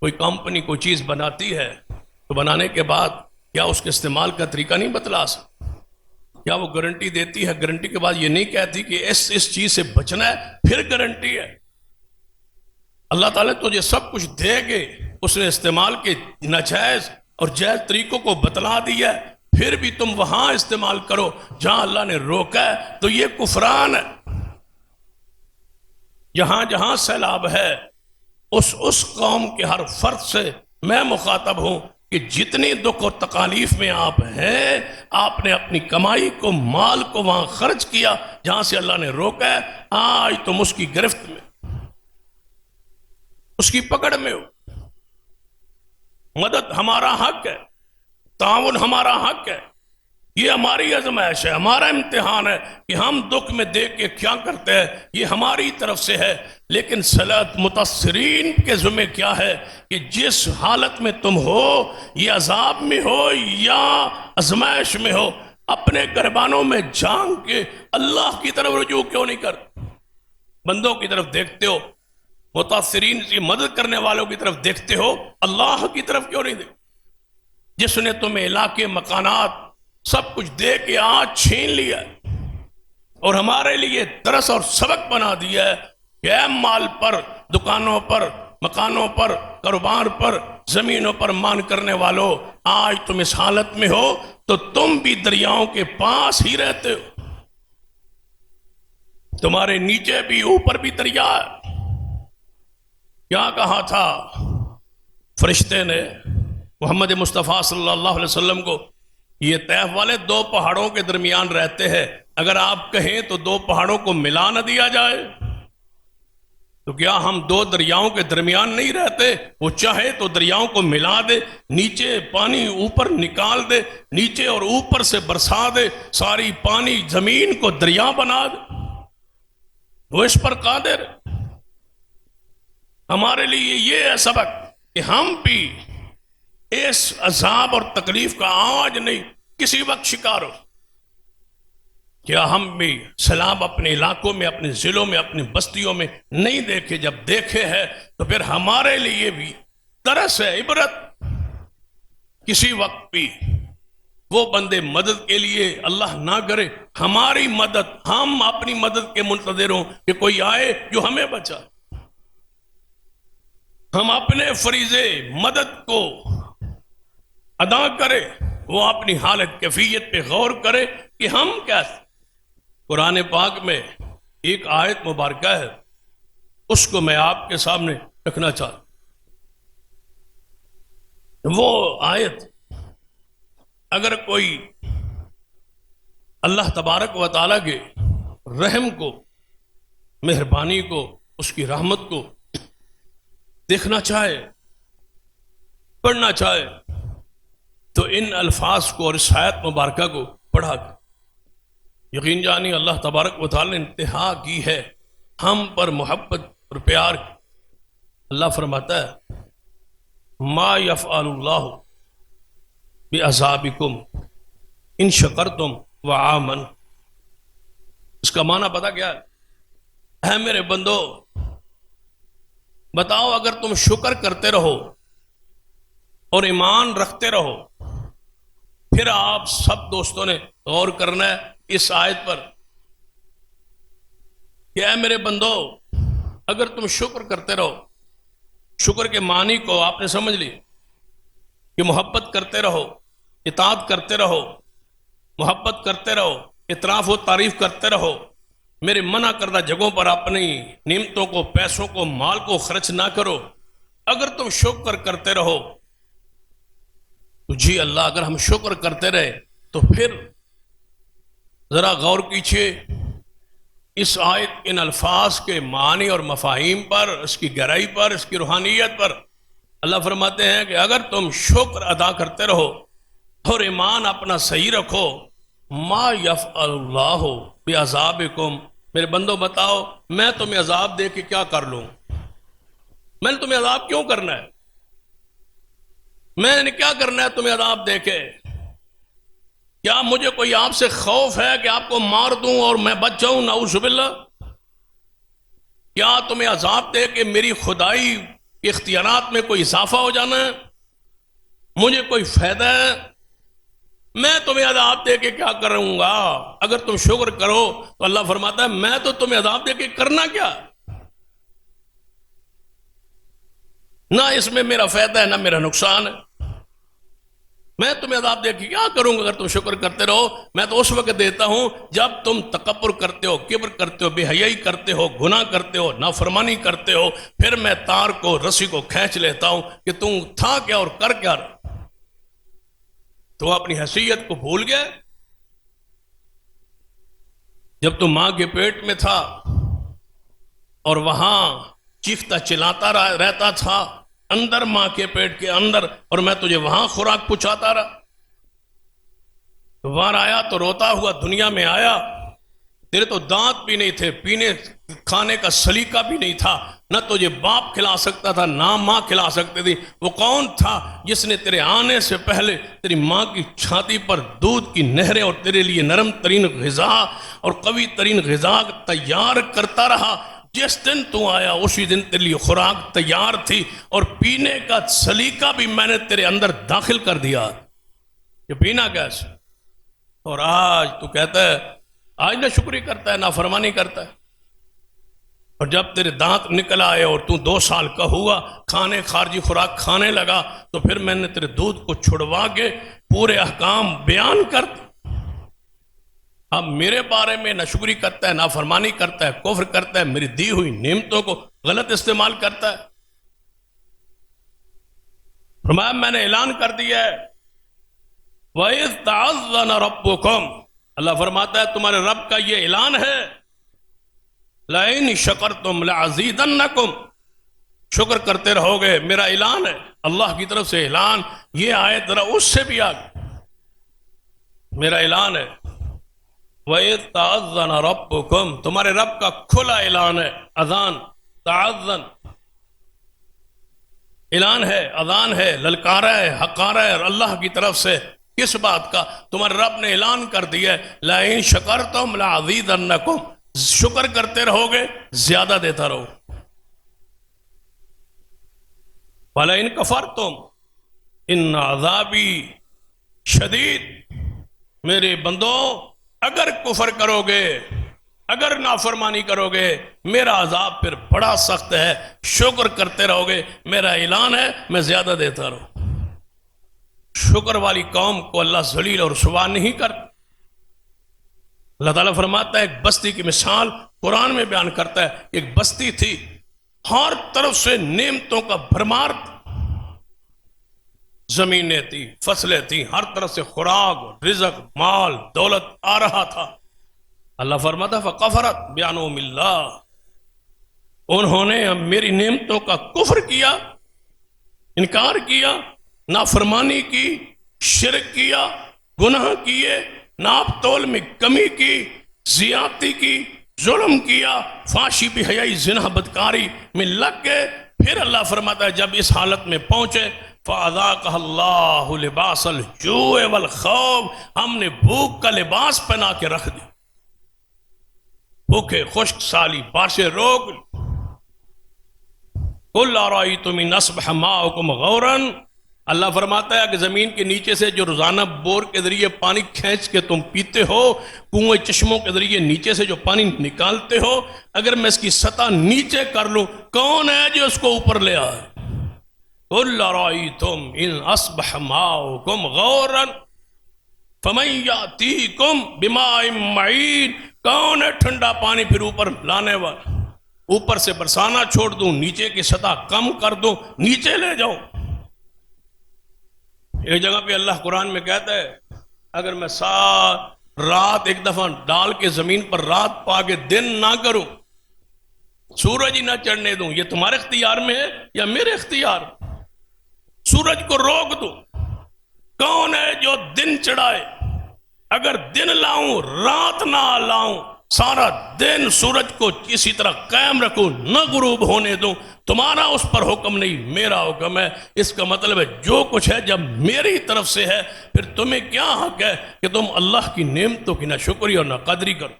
کوئی کمپنی کوئی چیز بناتی ہے تو بنانے کے بعد کیا اس کے استعمال کا طریقہ نہیں بتلا سکتی؟ کیا وہ گارنٹی دیتی ہے؟ گارنٹی کے بعد یہ نہیں کہتی کہ اس چیز سے بچنا ہے پھر گارنٹی ہے۔ اللہ تعالیٰ تجھے سب کچھ دے کے اس نے استعمال کے ناجائز اور جائز طریقوں کو بتلا دیا ہے، پھر بھی تم وہاں استعمال کرو جہاں اللہ نے روکا ہے، تو یہ کفران ہے۔ جہاں جہاں سیلاب ہے اس قوم کے ہر فرد سے میں مخاطب ہوں کہ جتنی دکھ اور تکالیف میں آپ ہیں، آپ نے اپنی کمائی کو، مال کو وہاں خرچ کیا جہاں سے اللہ نے روکا ہے، آج تم اس کی گرفت میں، اس کی پکڑ میں ہو۔ مدد ہمارا حق ہے، تعاون ہمارا حق ہے، یہ ہماری آزمائش ہے، ہمارا امتحان ہے کہ ہم دکھ میں دیکھ کے کیا کرتے ہیں، یہ ہماری طرف سے ہے۔ لیکن صلات متاثرین کے ذمہ کیا ہے کہ جس حالت میں تم ہو، یہ عذاب میں ہو یا آزمائش میں ہو، اپنے گربانوں میں جھانک کے اللہ کی طرف رجوع کیوں نہیں کرتے؟ بندوں کی طرف دیکھتے ہو، متاثرین کی مدد کرنے والوں کی طرف دیکھتے ہو، اللہ کی طرف کیوں نہیں دیکھتے؟ جس نے تمہیں علاقے، مکانات سب کچھ دے کے آج چھین لیا ہے اور ہمارے لیے درس اور سبق بنا دیا ہے کہ اے مال پر، دکانوں پر، مکانوں پر، کاروبار پر، زمینوں پر مان کرنے والوں، آج تم اس حالت میں ہو تو تم بھی دریاؤں کے پاس ہی رہتے ہو، تمہارے نیچے بھی اوپر بھی دریا ہے۔ کیا کہا تھا فرشتے نے محمد مصطفیٰ صلی اللہ علیہ وسلم کو؟ یہ طیف والے دو پہاڑوں کے درمیان رہتے ہیں، اگر آپ کہیں تو دو پہاڑوں کو ملا نہ دیا جائے، تو کیا ہم دو دریاؤں کے درمیان نہیں رہتے؟ وہ چاہے تو دریاؤں کو ملا دے، نیچے پانی اوپر نکال دے، نیچے اور اوپر سے برسا دے، ساری پانی زمین کو دریا بنا دے، وہ اس پر قادر ہے۔ ہمارے لیے یہ ہے سبق کہ ہم بھی اس عذاب اور تکلیف کا آج نہیں کسی وقت شکار ہو۔ کیا ہم بھی سیلاب اپنے علاقوں میں، اپنے ضلعوں میں، اپنی بستیوں میں نہیں دیکھے؟ جب دیکھے ہیں تو پھر ہمارے لیے بھی ترس ہے، عبرت۔ کسی وقت بھی وہ بندے مدد کے لیے اللہ نہ کرے، ہماری مدد، ہم اپنی مدد کے منتظر ہوں کہ کوئی آئے جو ہمیں بچا۔ ہم اپنے فریضے مدد کو ادا کرے، وہ اپنی حالت کیفیت پہ غور کرے کہ ہم کیسے۔ قرآن پاک میں ایک آیت مبارکہ ہے، اس کو میں آپ کے سامنے رکھنا چاہتا ہوں۔ وہ آیت اگر کوئی اللہ تبارک و تعالیٰ کے رحم کو، مہربانی کو، اس کی رحمت کو دیکھنا چاہے، پڑھنا چاہے، تو ان الفاظ کو اور اس آیت مبارکہ کو پڑھا۔ یقین جانی اللہ تبارک و تعالیٰ نے انتہا کی ہے ہم پر محبت اور پیار کی۔ اللہ فرماتا ہے ما یفعل اللہ بعذابکم ان شکرتم وآمن۔ اس کا معنی پتہ کیا ہے؟ اے میرے بندو، بتاؤ اگر تم شکر کرتے رہو اور ایمان رکھتے رہو، پھر آپ سب دوستوں نے غور کرنا ہے اس آیت پر کہ اے میرے بندو اگر تم شکر کرتے رہو، شکر کے معنی کو آپ نے سمجھ لی کہ محبت کرتے رہو، اطاعت کرتے رہو، محبت کرتے رہو، اعتراف و تعریف کرتے رہو، میرے منع کردہ جگہوں پر اپنی نعمتوں کو، پیسوں کو، مال کو خرچ نہ کرو۔ اگر تم شکر کرتے رہو تو جی اللہ، اگر ہم شکر کرتے رہے تو پھر ذرا غور کیجیے اس آیت ان الفاظ کے معنی اور مفاہیم پر، اس کی گہرائی پر، اس کی روحانیت پر۔ اللہ فرماتے ہیں کہ اگر تم شکر ادا کرتے رہو اور ایمان اپنا صحیح رکھو، ما یفعل اللہ بعذابکم، میرے بندو بتاؤ میں تمہیں عذاب دے کے کیا کر لوں؟ میں نے تمہیں عذاب کیوں کرنا ہے؟ میں نے کیا کرنا ہے تمہیں عذاب دے کے؟ کیا مجھے کوئی آپ سے خوف ہے کہ آپ کو مار دوں اور میں بچ جاؤں؟ نعوذ باللہ۔ کیا تمہیں عذاب دے کے میری خدائی کے اختیارات میں کوئی اضافہ ہو جانا ہے؟ مجھے کوئی فائدہ ہے؟ میں تمہیں عذاب دے کے کیا کروں گا؟ اگر تم شکر کرو تو اللہ فرماتا ہے میں تو تمہیں عذاب دے کے کرنا کیا؟ نہ اس میں میرا فائدہ ہے نہ میرا نقصان ہے، میں تمہیں عذاب دے کے کیا کروں گا اگر تم شکر کرتے رہو؟ میں تو اس وقت دیتا ہوں جب تم تکبر کرتے ہو، کبر کرتے ہو، بے حیائی کرتے ہو، گناہ کرتے ہو، نافرمانی کرتے ہو، پھر میں تار کو، رسی کو کھینچ لیتا ہوں کہ تم تھا کیا اور کر کیا رہا؟ تو اپنی حیثیت کو بھول گئے؟ جب تم ماں کے پیٹ میں تھا اور وہاں چیختا چلاتا رہتا تھا اندر، ماں کے پیٹ کے اندر، اور میں تجھے وہاں خوراک پہنچاتا رہا، تو وہاں آیا تو روتا ہوا دنیا میں آیا، تیرے تو دانت بھی نہیں تھے، پینے کھانے کا سلیقہ بھی نہیں تھا، نہ تجھے باپ کھلا سکتا تھا نہ ماں کھلا سکتی تھی۔ وہ کون تھا جس نے تیرے آنے سے پہلے تیری ماں کی چھاتی پر دودھ کی نہریں اور تیرے لیے نرم ترین غذا اور قوی ترین غذا تیار کرتا رہا؟ جس دن تو آیا اسی دن تیرے لیے خوراک تیار تھی اور پینے کا سلیقہ بھی میں نے تیرے اندر داخل کر دیا کہ پینا کیسے۔ اور آج تو کہتا ہے، آج نہ شکری کرتا ہے نہ فرمانی کرتا ہے، اور جب تیرے دانت نکل آئے اور تو 2 سال کا ہوا، کھانے خارجی خوراک کھانے لگا، تو پھر میں نے تیرے دودھ کو چھڑوا کے پورے احکام بیان کرتا، اب میرے بارے میں ناشکری کرتا ہے، نافرمانی کرتا ہے، کفر کرتا ہے، میری دی ہوئی نعمتوں کو غلط استعمال کرتا ہے۔ فرمایا میں نے اعلان کر دیا ہے، وَإِذْ تَعَذَّنَ رَبُّكُمْ، اللہ فرماتا ہے تمہارے رب کا یہ اعلان ہے، لَإِنْ شَكَرْتُمْ لَعَزِيدَنَّكُمْ، شکر کرتے رہو گے، میرا اعلان ہے، اللہ کی طرف سے اعلان۔ یہ آیت ذرا اس سے بھی آگے، میرا اعلان ہے، وَإِذْ تَعَذَّنَ رَبُّكُمْ، تمہارے رب کا کھلا اعلان ہے، اذان، تعذن اعلان ہے، اذان ہے، للکارہ ہے، حقارہ ہے اللہ کی طرف سے۔ کس بات کا؟ تمہارے رب نے اعلان کر دیا ہے، لَإِن شَكَرْتُمْ لَعَزِيدَنَّكُمْ، شکر کرتے رہو گے زیادہ دیتا رہو، وَلَئِن كَفَرْتُمْ إِنَّ عَذَابِي شَدِيدٌ، میرے بندو اگر کفر کرو گے، اگر نافرمانی کرو گے، میرا عذاب پھر بڑا سخت ہے۔ شکر کرتے رہو گے، میرا اعلان ہے، میں زیادہ دیتا رہوں۔ شکر والی قوم کو اللہ ذلیل اور رسوا نہیں کرتا۔ اللہ تعالیٰ فرماتا ہے، ایک بستی کی مثال قرآن میں بیان کرتا ہے، ایک بستی تھی، ہر طرف سے نعمتوں کا بھرمار تھا، زمینیں تھی، فصلیں تھی، ہر طرف سے خوراک، رزق، مال، دولت آ رہا تھا۔ اللہ فرماتا فَكَفَرَتْ بِأَنْعُمِ اللَّهِ، انہوں نے میری نعمتوں کا کفر کیا، انکار کیا، نافرمانی کی، شرک کیا، گناہ کیے، ناپ تول میں کمی کی، زیادتی کی، ظلم کیا، فحاشی بے حیائی، زنا، بدکاری میں لگ گئے۔ پھر اللہ فرماتا ہے جب اس حالت میں پہنچے، فَأَذَاقَهَا اللَّهُ لِبَاسَ الْجُوعِ وَالْخَوْفِ، ہم نے بھوک کا لباس پہنا کے رکھ دی، بھوکے خشک سالی بارشیں روک۔ قُلْ أَرَأَيْتُمْ إِنْ أَصْبَحَ مَاؤُكُمْ غَوْرًا، اللہ فرماتا ہے کہ زمین کے نیچے سے جو روزانہ بور کے ذریعے پانی کھینچ کے تم پیتے ہو، کنویں چشموں کے ذریعے نیچے سے جو پانی نکالتے ہو، اگر میں اس کی سطح نیچے کر لوں، کون ہے جو اس کو اوپر لے آئے؟ قُلْ أَرَأَيْتُمْ إِنْ أَصْبَحَ مَاؤُكُمْ غَوْرًا فَمَنْ يَأْتِيكُمْ بِمَاءٍ مَّعِينٍ، کون ہے ٹھنڈا پانی پھر اوپر لانے والا؟ اوپر سے برسانا چھوڑ دوں، نیچے کی سطح کم کر دوں، نیچے لے جاؤں۔ ایک جگہ پہ اللہ قرآن میں کہتا ہے، اگر میں رات ایک دفعہ ڈال کے زمین پر رات پا کے دن نہ کروں، سورج ہی نہ چڑھنے دوں، یہ تمہارے اختیار میں ہے یا میرے اختیار؟ سورج کو روک دوں، کون ہے جو دن چڑھائے؟ اگر دن لاؤں رات نہ لاؤں، سارا دن سورج کو اسی طرح قائم رکھوں، نہ غروب ہونے دوں، تمہارا اس پر حکم نہیں، میرا حکم ہے۔ اس کا مطلب ہے جو کچھ ہے جب میری طرف سے ہے، پھر تمہیں کیا حق ہے کہ تم اللہ کی نعمتوں کی نہ شکری اور نہ قدری کرو؟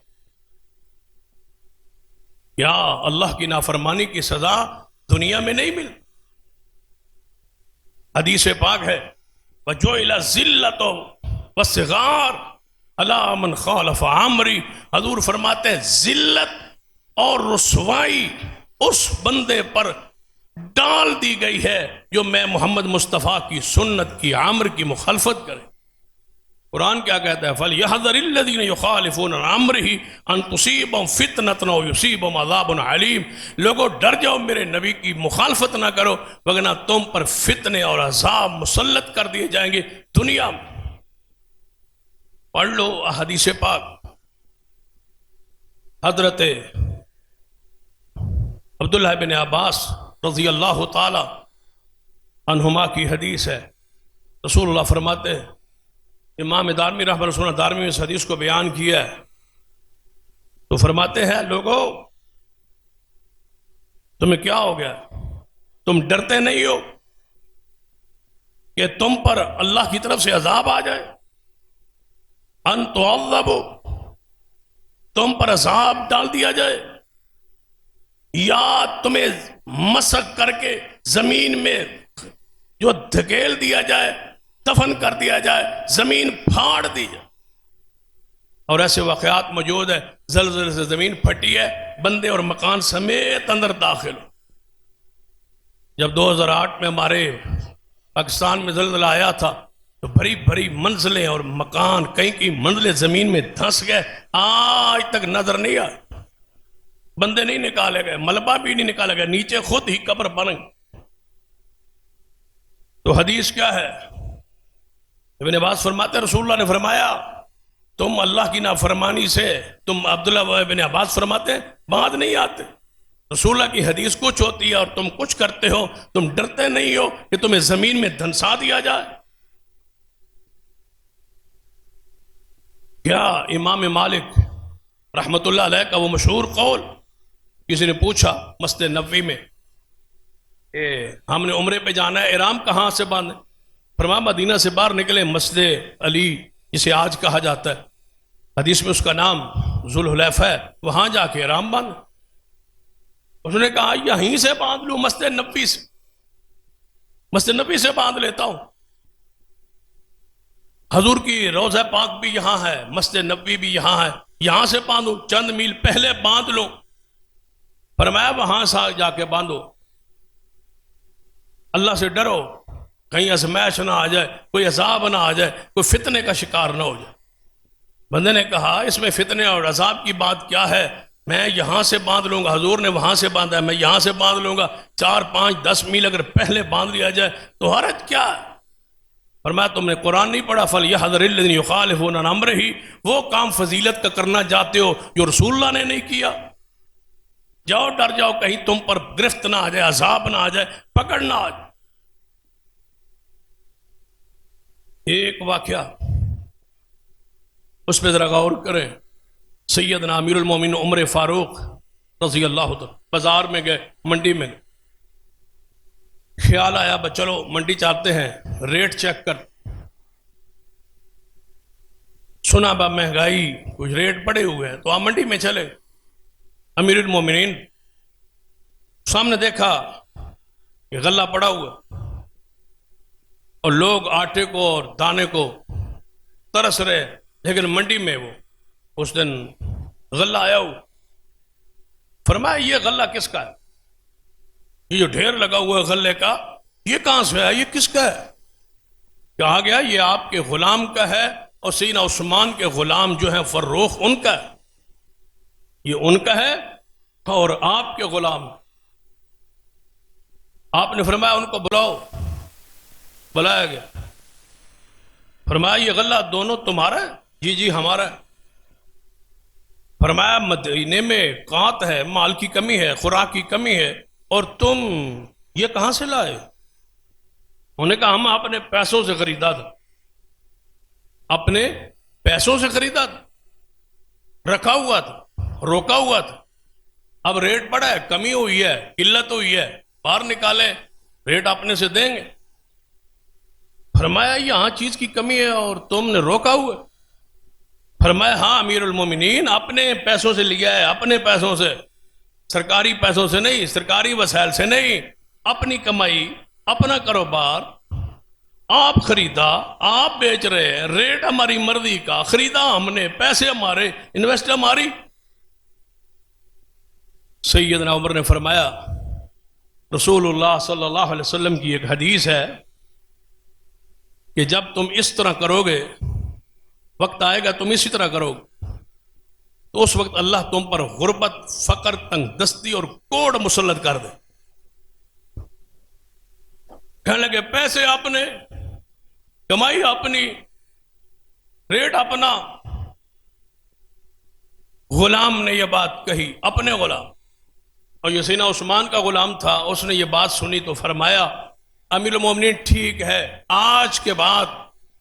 کیا اللہ کی نافرمانی کی سزا دنیا میں نہیں ملتی؟ حدیث پاک ہے، وَجُعِلَ الذِّلَّةُ وَالصِّغَارُ عَلَىٰ مَنْ خَالَفَ أَمْرِي، حضور فرماتے ہیں ذلت اور رسوائی اس بندے پر ڈال دی گئی ہے جو میں محمد مصطفیٰ کی سنت کی، امر کی مخالفت کرے۔ قرآن کیا کہتا ہے؟ فَلْيَحْذَرِ الَّذِينَ يُخَالِفُونَ عَنْ أَمْرِهِ أَنْ تُصِيبَهُمْ فِتْنَةٌ أَوْ يُصِيبَهُمْ عَذَابٌ عَلِيمٌ، لوگو ڈر جاؤ میرے نبی کی مخالفت نہ کرو، وگرنہ تم پر فتنے اور عذاب مسلط کر دیے جائیں گے دنیا میں۔ پڑھ لو احادیث پاک، حضرت عبداللہ بن عباس رضی اللہ تعالی عنہما کی حدیث ہے، رسول اللہ فرماتے ہیں، امام دارمی رحمہ اللہ دارمی میں اس حدیث کو بیان کیا ہے، تو فرماتے ہیں لوگو تمہیں کیا ہو گیا؟ تم ڈرتے نہیں ہو کہ تم پر اللہ کی طرف سے عذاب آ جائے؟ ان تعذبوا، تم پر عذاب ڈال دیا جائے، یا تمہیں مسخ کر کے زمین میں جو دھکیل دیا جائے، دفن کر دیا جائے، زمین پھاڑ دی جائے۔ اور ایسے واقعات موجود ہیں، زلزلے سے زمین پھٹی ہے، بندے اور مکان سمیت اندر داخل ہو۔ جب 2008 میں ہمارے پاکستان میں زلزلہ آیا تھا، تو بھری بھری منزلیں اور مکان، کئی کئی منزلیں زمین میں دھنس گئے، آج تک نظر نہیں آئے، بندے نہیں نکالے گئے، ملبہ بھی نہیں نکالا گیا، نیچے خود ہی قبر بن گئی۔ تو حدیث کیا ہے؟ ابن عباس فرماتے ہیں رسول اللہ نے فرمایا تم اللہ کی نافرمانی سے، تم عبداللہ ابن عباس فرماتے ہیں باز نہیں آتے۔ رسول اللہ کی حدیث کچھ ہوتی ہے اور تم کچھ کرتے ہو، تم ڈرتے نہیں ہو کہ تمہیں زمین میں دھنسا دیا جائے؟ کیا امام مالک رحمت اللہ علیہ کا وہ مشہور قول، کسی نے پوچھا مسجد نبوی میں کہ ہم نے عمرے پہ جانا ہے، احرام کہاں سے باندھیں؟ فرمایا مدینہ سے باہر نکلے، مسجد علی جسے آج کہا جاتا ہے، حدیث میں اس کا نام ذوالحلیفہ ہے، وہاں جا کے احرام باندھ۔ اس نے کہا یہیں سے باندھ لوں، مسجد نبوی سے، مسجد نبوی سے باندھ لیتا ہوں، حضور کی روضہ پاک بھی یہاں ہے، مسجد نبوی بھی یہاں ہے، یہاں سے باندھوں، چند میل پہلے باندھ لوں؟ فرمایا وہاں سے جا کے باندھو، اللہ سے ڈرو کہیں ازمائش نہ آ جائے، کوئی عذاب نہ آ جائے، کوئی فتنے کا شکار نہ ہو جائے۔ بندے نے کہا اس میں فتنے اور عذاب کی بات کیا ہے، میں یہاں سے باندھ لوں گا، حضور نے وہاں سے باندھا ہے، میں یہاں سے باندھ لوں گا، 4 5 10 میل اگر پہلے باندھ لیا جائے تو حرج کیا ہے؟ فرمایا تم نے قرآن نہیں پڑھا، فَلْيَحْذَرِ الَّذِينَ يُخَالِفُونَ عَنْ أَمْرِهِ، وہ کام فضیلت کا کرنا چاہتے ہو جو رسول اللہ نے نہیں کیا، جاؤ ڈر جاؤ کہیں تم پر گرفت نہ آ جائے، عذاب نہ آ جائے، پکڑ نہ آ جائے۔ ایک واقعہ اس پہ ذرا غور کریں، سیدنا امیر المومنین عمر فاروق رضی اللہ عنہ بازار میں گئے، منڈی میں گئے، خیال آیا بس چلو منڈی چاہتے ہیں، ریٹ چیک کر، سنا با مہنگائی کچھ ریٹ پڑے ہوئے ہیں، تو آپ منڈی میں چلے، امیر المومنین سامنے دیکھا کہ غلہ پڑا ہوا اور لوگ آٹے کو اور دانے کو ترس رہے، لیکن منڈی میں وہ اس دن غلہ آیا ہوا۔ فرمایا یہ غلہ کس کا ہے؟ یہ جو ڈھیر لگا ہوا ہے غلے کا، یہ کہاں سے ہے، یہ کس کا ہے؟ کہا گیا یہ آپ کے غلام کا ہے، اور سیدنا عثمان کے غلام جو ہیں فروخ ان کا ہے، یہ ان کا ہے اور آپ کے غلام۔ آپ نے فرمایا ان کو بلاؤ، بلایا گیا، فرمایا یہ غلہ دونوں تمہارا ہے؟ جی جی ہمارا ہے۔ فرمایا مدینے میں قحط ہے، مال کی کمی ہے، خوراک کی کمی ہے، اور تم یہ کہاں سے لائے؟ انہوں نے کہا ہم اپنے پیسوں سے خریدا تھا، اپنے پیسوں سے خریدا تھا، رکھا ہوا تھا، روکا ہوا تھا، اب ریٹ بڑھا ہے، کمی ہوئی ہے، قلت ہوئی ہے، باہر نکالے ریٹ اپنے سے دیں گے۔ فرمایا یہاں چیز کی کمی ہے اور تم نے روکا ہوا ہے؟ فرمایا ہاں امیر المومنین اپنے پیسوں سے لیا ہے، اپنے پیسوں سے، سرکاری پیسوں سے نہیں، سرکاری وسائل سے نہیں، اپنی کمائی، اپنا کاروبار، آپ خریدا، آپ بیچ رہے ہیں، ریٹ ہماری مرضی کا، خریدا ہم نے، پیسے ہمارے، انویسٹ ہماری۔ سیدنا عمر نے فرمایا رسول اللہ صلی اللہ علیہ وسلم کی ایک حدیث ہے کہ جب تم اس طرح کرو گے، وقت آئے گا تم اسی طرح کرو گے تو اس وقت اللہ تم پر غربت، فقر، تنگ دستی اور کوڑ مسلط کر دے۔ کہنے لگے پیسے اپنے، کمائی اپنی، ریٹ اپنا۔ غلام نے یہ بات کہی، اپنے غلام، اور یہ سیدنا عثمان کا غلام تھا، اس نے یہ بات سنی تو فرمایا امیر المومنین ٹھیک ہے، آج کے بعد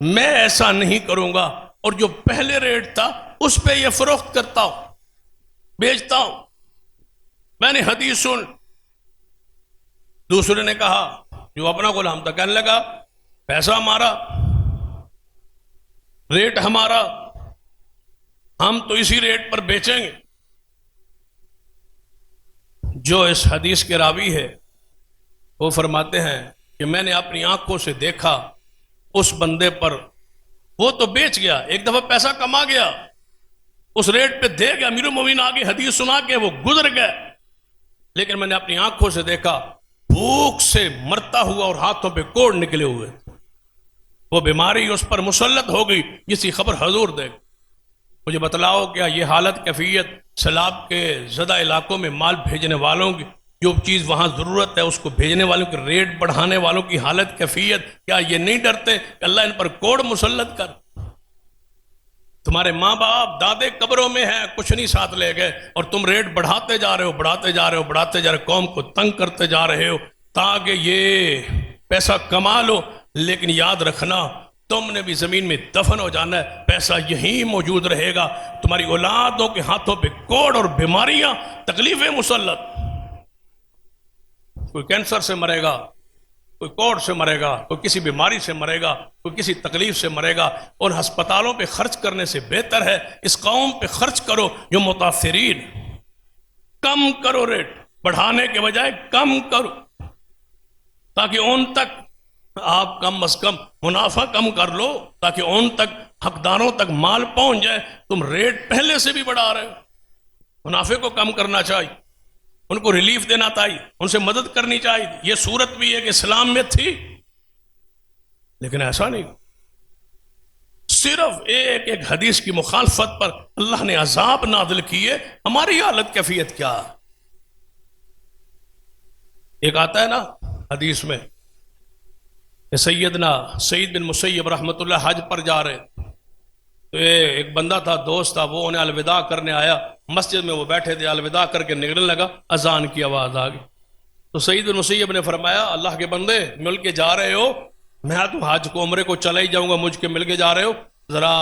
میں ایسا نہیں کروں گا، اور جو پہلے ریٹ تھا اس پہ یہ فروخت کرتا ہوں، بیچتا ہوں۔ میں نے حدیث سن۔ دوسرے نے کہا جو اپنا غلام تھا، کہنے لگا پیسہ ہمارا، ریٹ ہمارا، ہم تو اسی ریٹ پر بیچیں گے۔ جو اس حدیث کے راوی ہے وہ فرماتے ہیں کہ میں نے اپنی آنکھوں سے دیکھا اس بندے پر، وہ تو بیچ گیا، ایک دفعہ پیسہ کما گیا، اس ریٹ پہ دے گیا، امیر المومنین آگے حدیث سنا کے وہ گزر گئے، لیکن میں نے اپنی آنکھوں سے دیکھا بھوک سے مرتا ہوا اور ہاتھوں پہ کوڑ نکلے ہوئے۔ وہ بیماری اس پر مسلط ہو گئی جس کی خبر حضور دے گا۔ مجھے بتلاؤ کیا یہ حالت کیفیت سیلاب کے زدہ علاقوں میں مال بھیجنے والوں کی جو چیز وہاں ضرورت ہے اس کو بھیجنے والوں کے ریٹ بڑھانے والوں کی حالت کیفیت، کیا یہ نہیں ڈرتے کہ اللہ ان پر کوڑ مسلط کر؟ تمہارے ماں باپ دادے قبروں میں ہیں، کچھ نہیں ساتھ لے گئے، اور تم ریٹ بڑھاتے جا رہے ہو، بڑھاتے جا رہے ہو، بڑھاتے جا رہے ہو، قوم کو تنگ کرتے جا رہے ہو تاکہ یہ پیسہ کما لو۔ لیکن یاد رکھنا تم نے بھی زمین میں دفن ہو جانا ہے، پیسہ یہیں موجود رہے گا، تمہاری اولادوں کے ہاتھوں پہ کوڑ اور بیماریاں، تکلیفیں مسلط۔ کوئی کینسر سے مرے گا، کوئی کوڑ سے مرے گا، کوئی کسی بیماری سے مرے گا، کوئی کسی تکلیف سے مرے گا، اور ہسپتالوں پہ خرچ کرنے سے بہتر ہے اس قوم پہ خرچ کرو جو متاثرین، کم کرو، ریٹ بڑھانے کے بجائے کم کرو تاکہ ان تک آپ کم از کم منافع کم کر لو، تاکہ ان تک حقداروں تک مال پہنچ جائے۔ تم ریٹ پہلے سے بھی بڑھا رہے ہو، منافع کو کم کرنا چاہیے، ان کو ریلیف دینا چاہیے، ان سے مدد کرنی چاہیے۔ یہ صورت بھی ہے کہ اسلام میں تھی، لیکن ایسا نہیں، صرف ایک ایک حدیث کی مخالفت پر اللہ نے عذاب نازل کیے۔ ہماری حالت کیفیت کیا؟ ایک آتا ہے نا حدیث میں کہ سیدنا سعید بن مسیب رحمۃ اللہ حج پر جا رہے تو ایک بندہ تھا، دوست تھا، وہ انہیں الوداع کرنے آیا، مسجد میں وہ بیٹھے تھے، الوداع کر کے نکلنے لگا، اذان کی آواز آ گئی تو سعید بن مسیب نے فرمایا اللہ کے بندے مل کے جا رہے ہو، میں تو حج کو عمرے کو چلا ہی جاؤں گا، مجھ کے مل کے جا رہے ہو، ذرا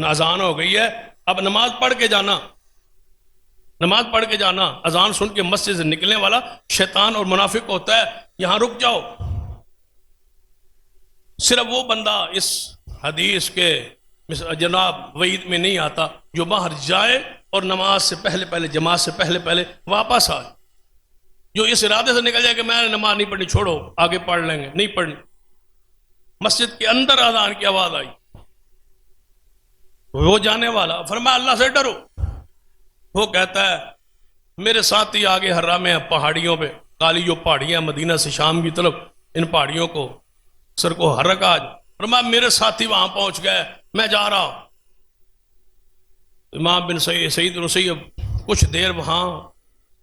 اذان ہو گئی ہے، اب نماز پڑھ کے جانا، نماز پڑھ کے جانا۔ اذان سن کے مسجد سے نکلنے والا شیطان اور منافق ہوتا ہے، یہاں رک جاؤ۔ صرف وہ بندہ اس حدیث کے جناب وعید میں نہیں آتا جو باہر جائے اور نماز سے پہلے پہلے، جماعت سے پہلے پہلے واپس آئے، جو اس ارادے سے نکل جائے کہ میں نے نماز نہیں پڑھنی، چھوڑو آگے پڑھ لیں گے، نہیں پڑھنی۔ مسجد کے اندر اذان کی آواز آئی، وہ جانے والا فرمایا اللہ سے ڈرو۔ وہ کہتا ہے میرے ساتھی آگے حرام ہیں پہاڑیوں پہ، کالی جو پہاڑیاں مدینہ سے شام کی طرف، ان پہاڑیوں کو سر کو حرک آج، فرمایا میرے ساتھی وہاں پہنچ گئے، میں جا رہا ہوں۔ امام بن سعید بن مسیب کچھ دیر وہاں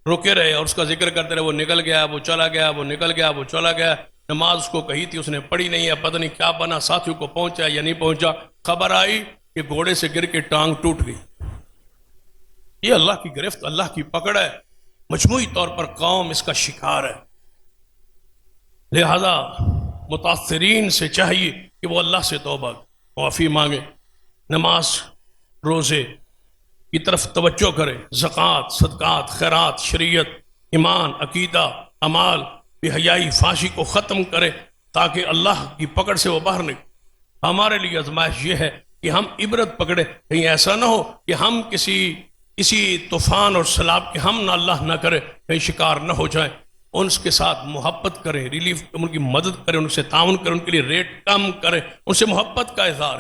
رکے رہے اور اس کا ذکر کرتے رہے، وہ نکل گیا، وہ چلا گیا، وہ نکل گیا، وہ چلا گیا، نماز اس کو کہی تھی اس نے پڑھی نہیں ہے، پتہ نہیں کیا بنا، ساتھیوں کو پہنچا یا نہیں پہنچا۔ خبر آئی کہ گھوڑے سے گر کے ٹانگ ٹوٹ گئی۔ یہ اللہ کی گرفت، اللہ کی پکڑ ہے، مجموعی طور پر قوم اس کا شکار ہے۔ لہذا متاثرین سے چاہیے کہ وہ اللہ سے توبہ معافی مانگے، نماز روزے کی طرف توجہ کرے، زکوٰۃ، صدقات، خیرات، شریعت، ایمان، عقیدہ، اعمال، بے حیائی، فحاشی کو ختم کرے تاکہ اللہ کی پکڑ سے وہ باہر نکلے۔ ہمارے لیے آزمائش یہ ہے کہ ہم عبرت پکڑے، کہیں ایسا نہ ہو کہ ہم کسی طوفان اور سیلاب کے ہم نہ اللہ نہ کرے کہیں شکار نہ ہو جائیں۔ ان کے ساتھ محبت کریں، ریلیف، ان کی مدد کریں، ان سے تعاون کریں، ان کے لیے ریٹ کم کریں، ان سے محبت کا اظہار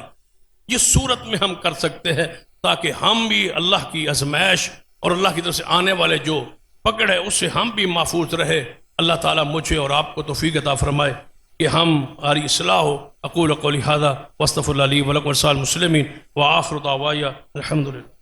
یہ صورت میں ہم کر سکتے ہیں تاکہ ہم بھی اللہ کی آزمائش اور اللہ کی طرف سے آنے والے جو پکڑ ہے اس سے ہم بھی محفوظ رہے۔ اللہ تعالیٰ مجھے اور آپ کو توفیق عطا فرمائے کہ ہم ہماری اصلاح ہو۔ اقول قولی ھذا واستغفر اللہ لی ولکم ولسائر المسلمین وآخر دعوایا الحمدللہ۔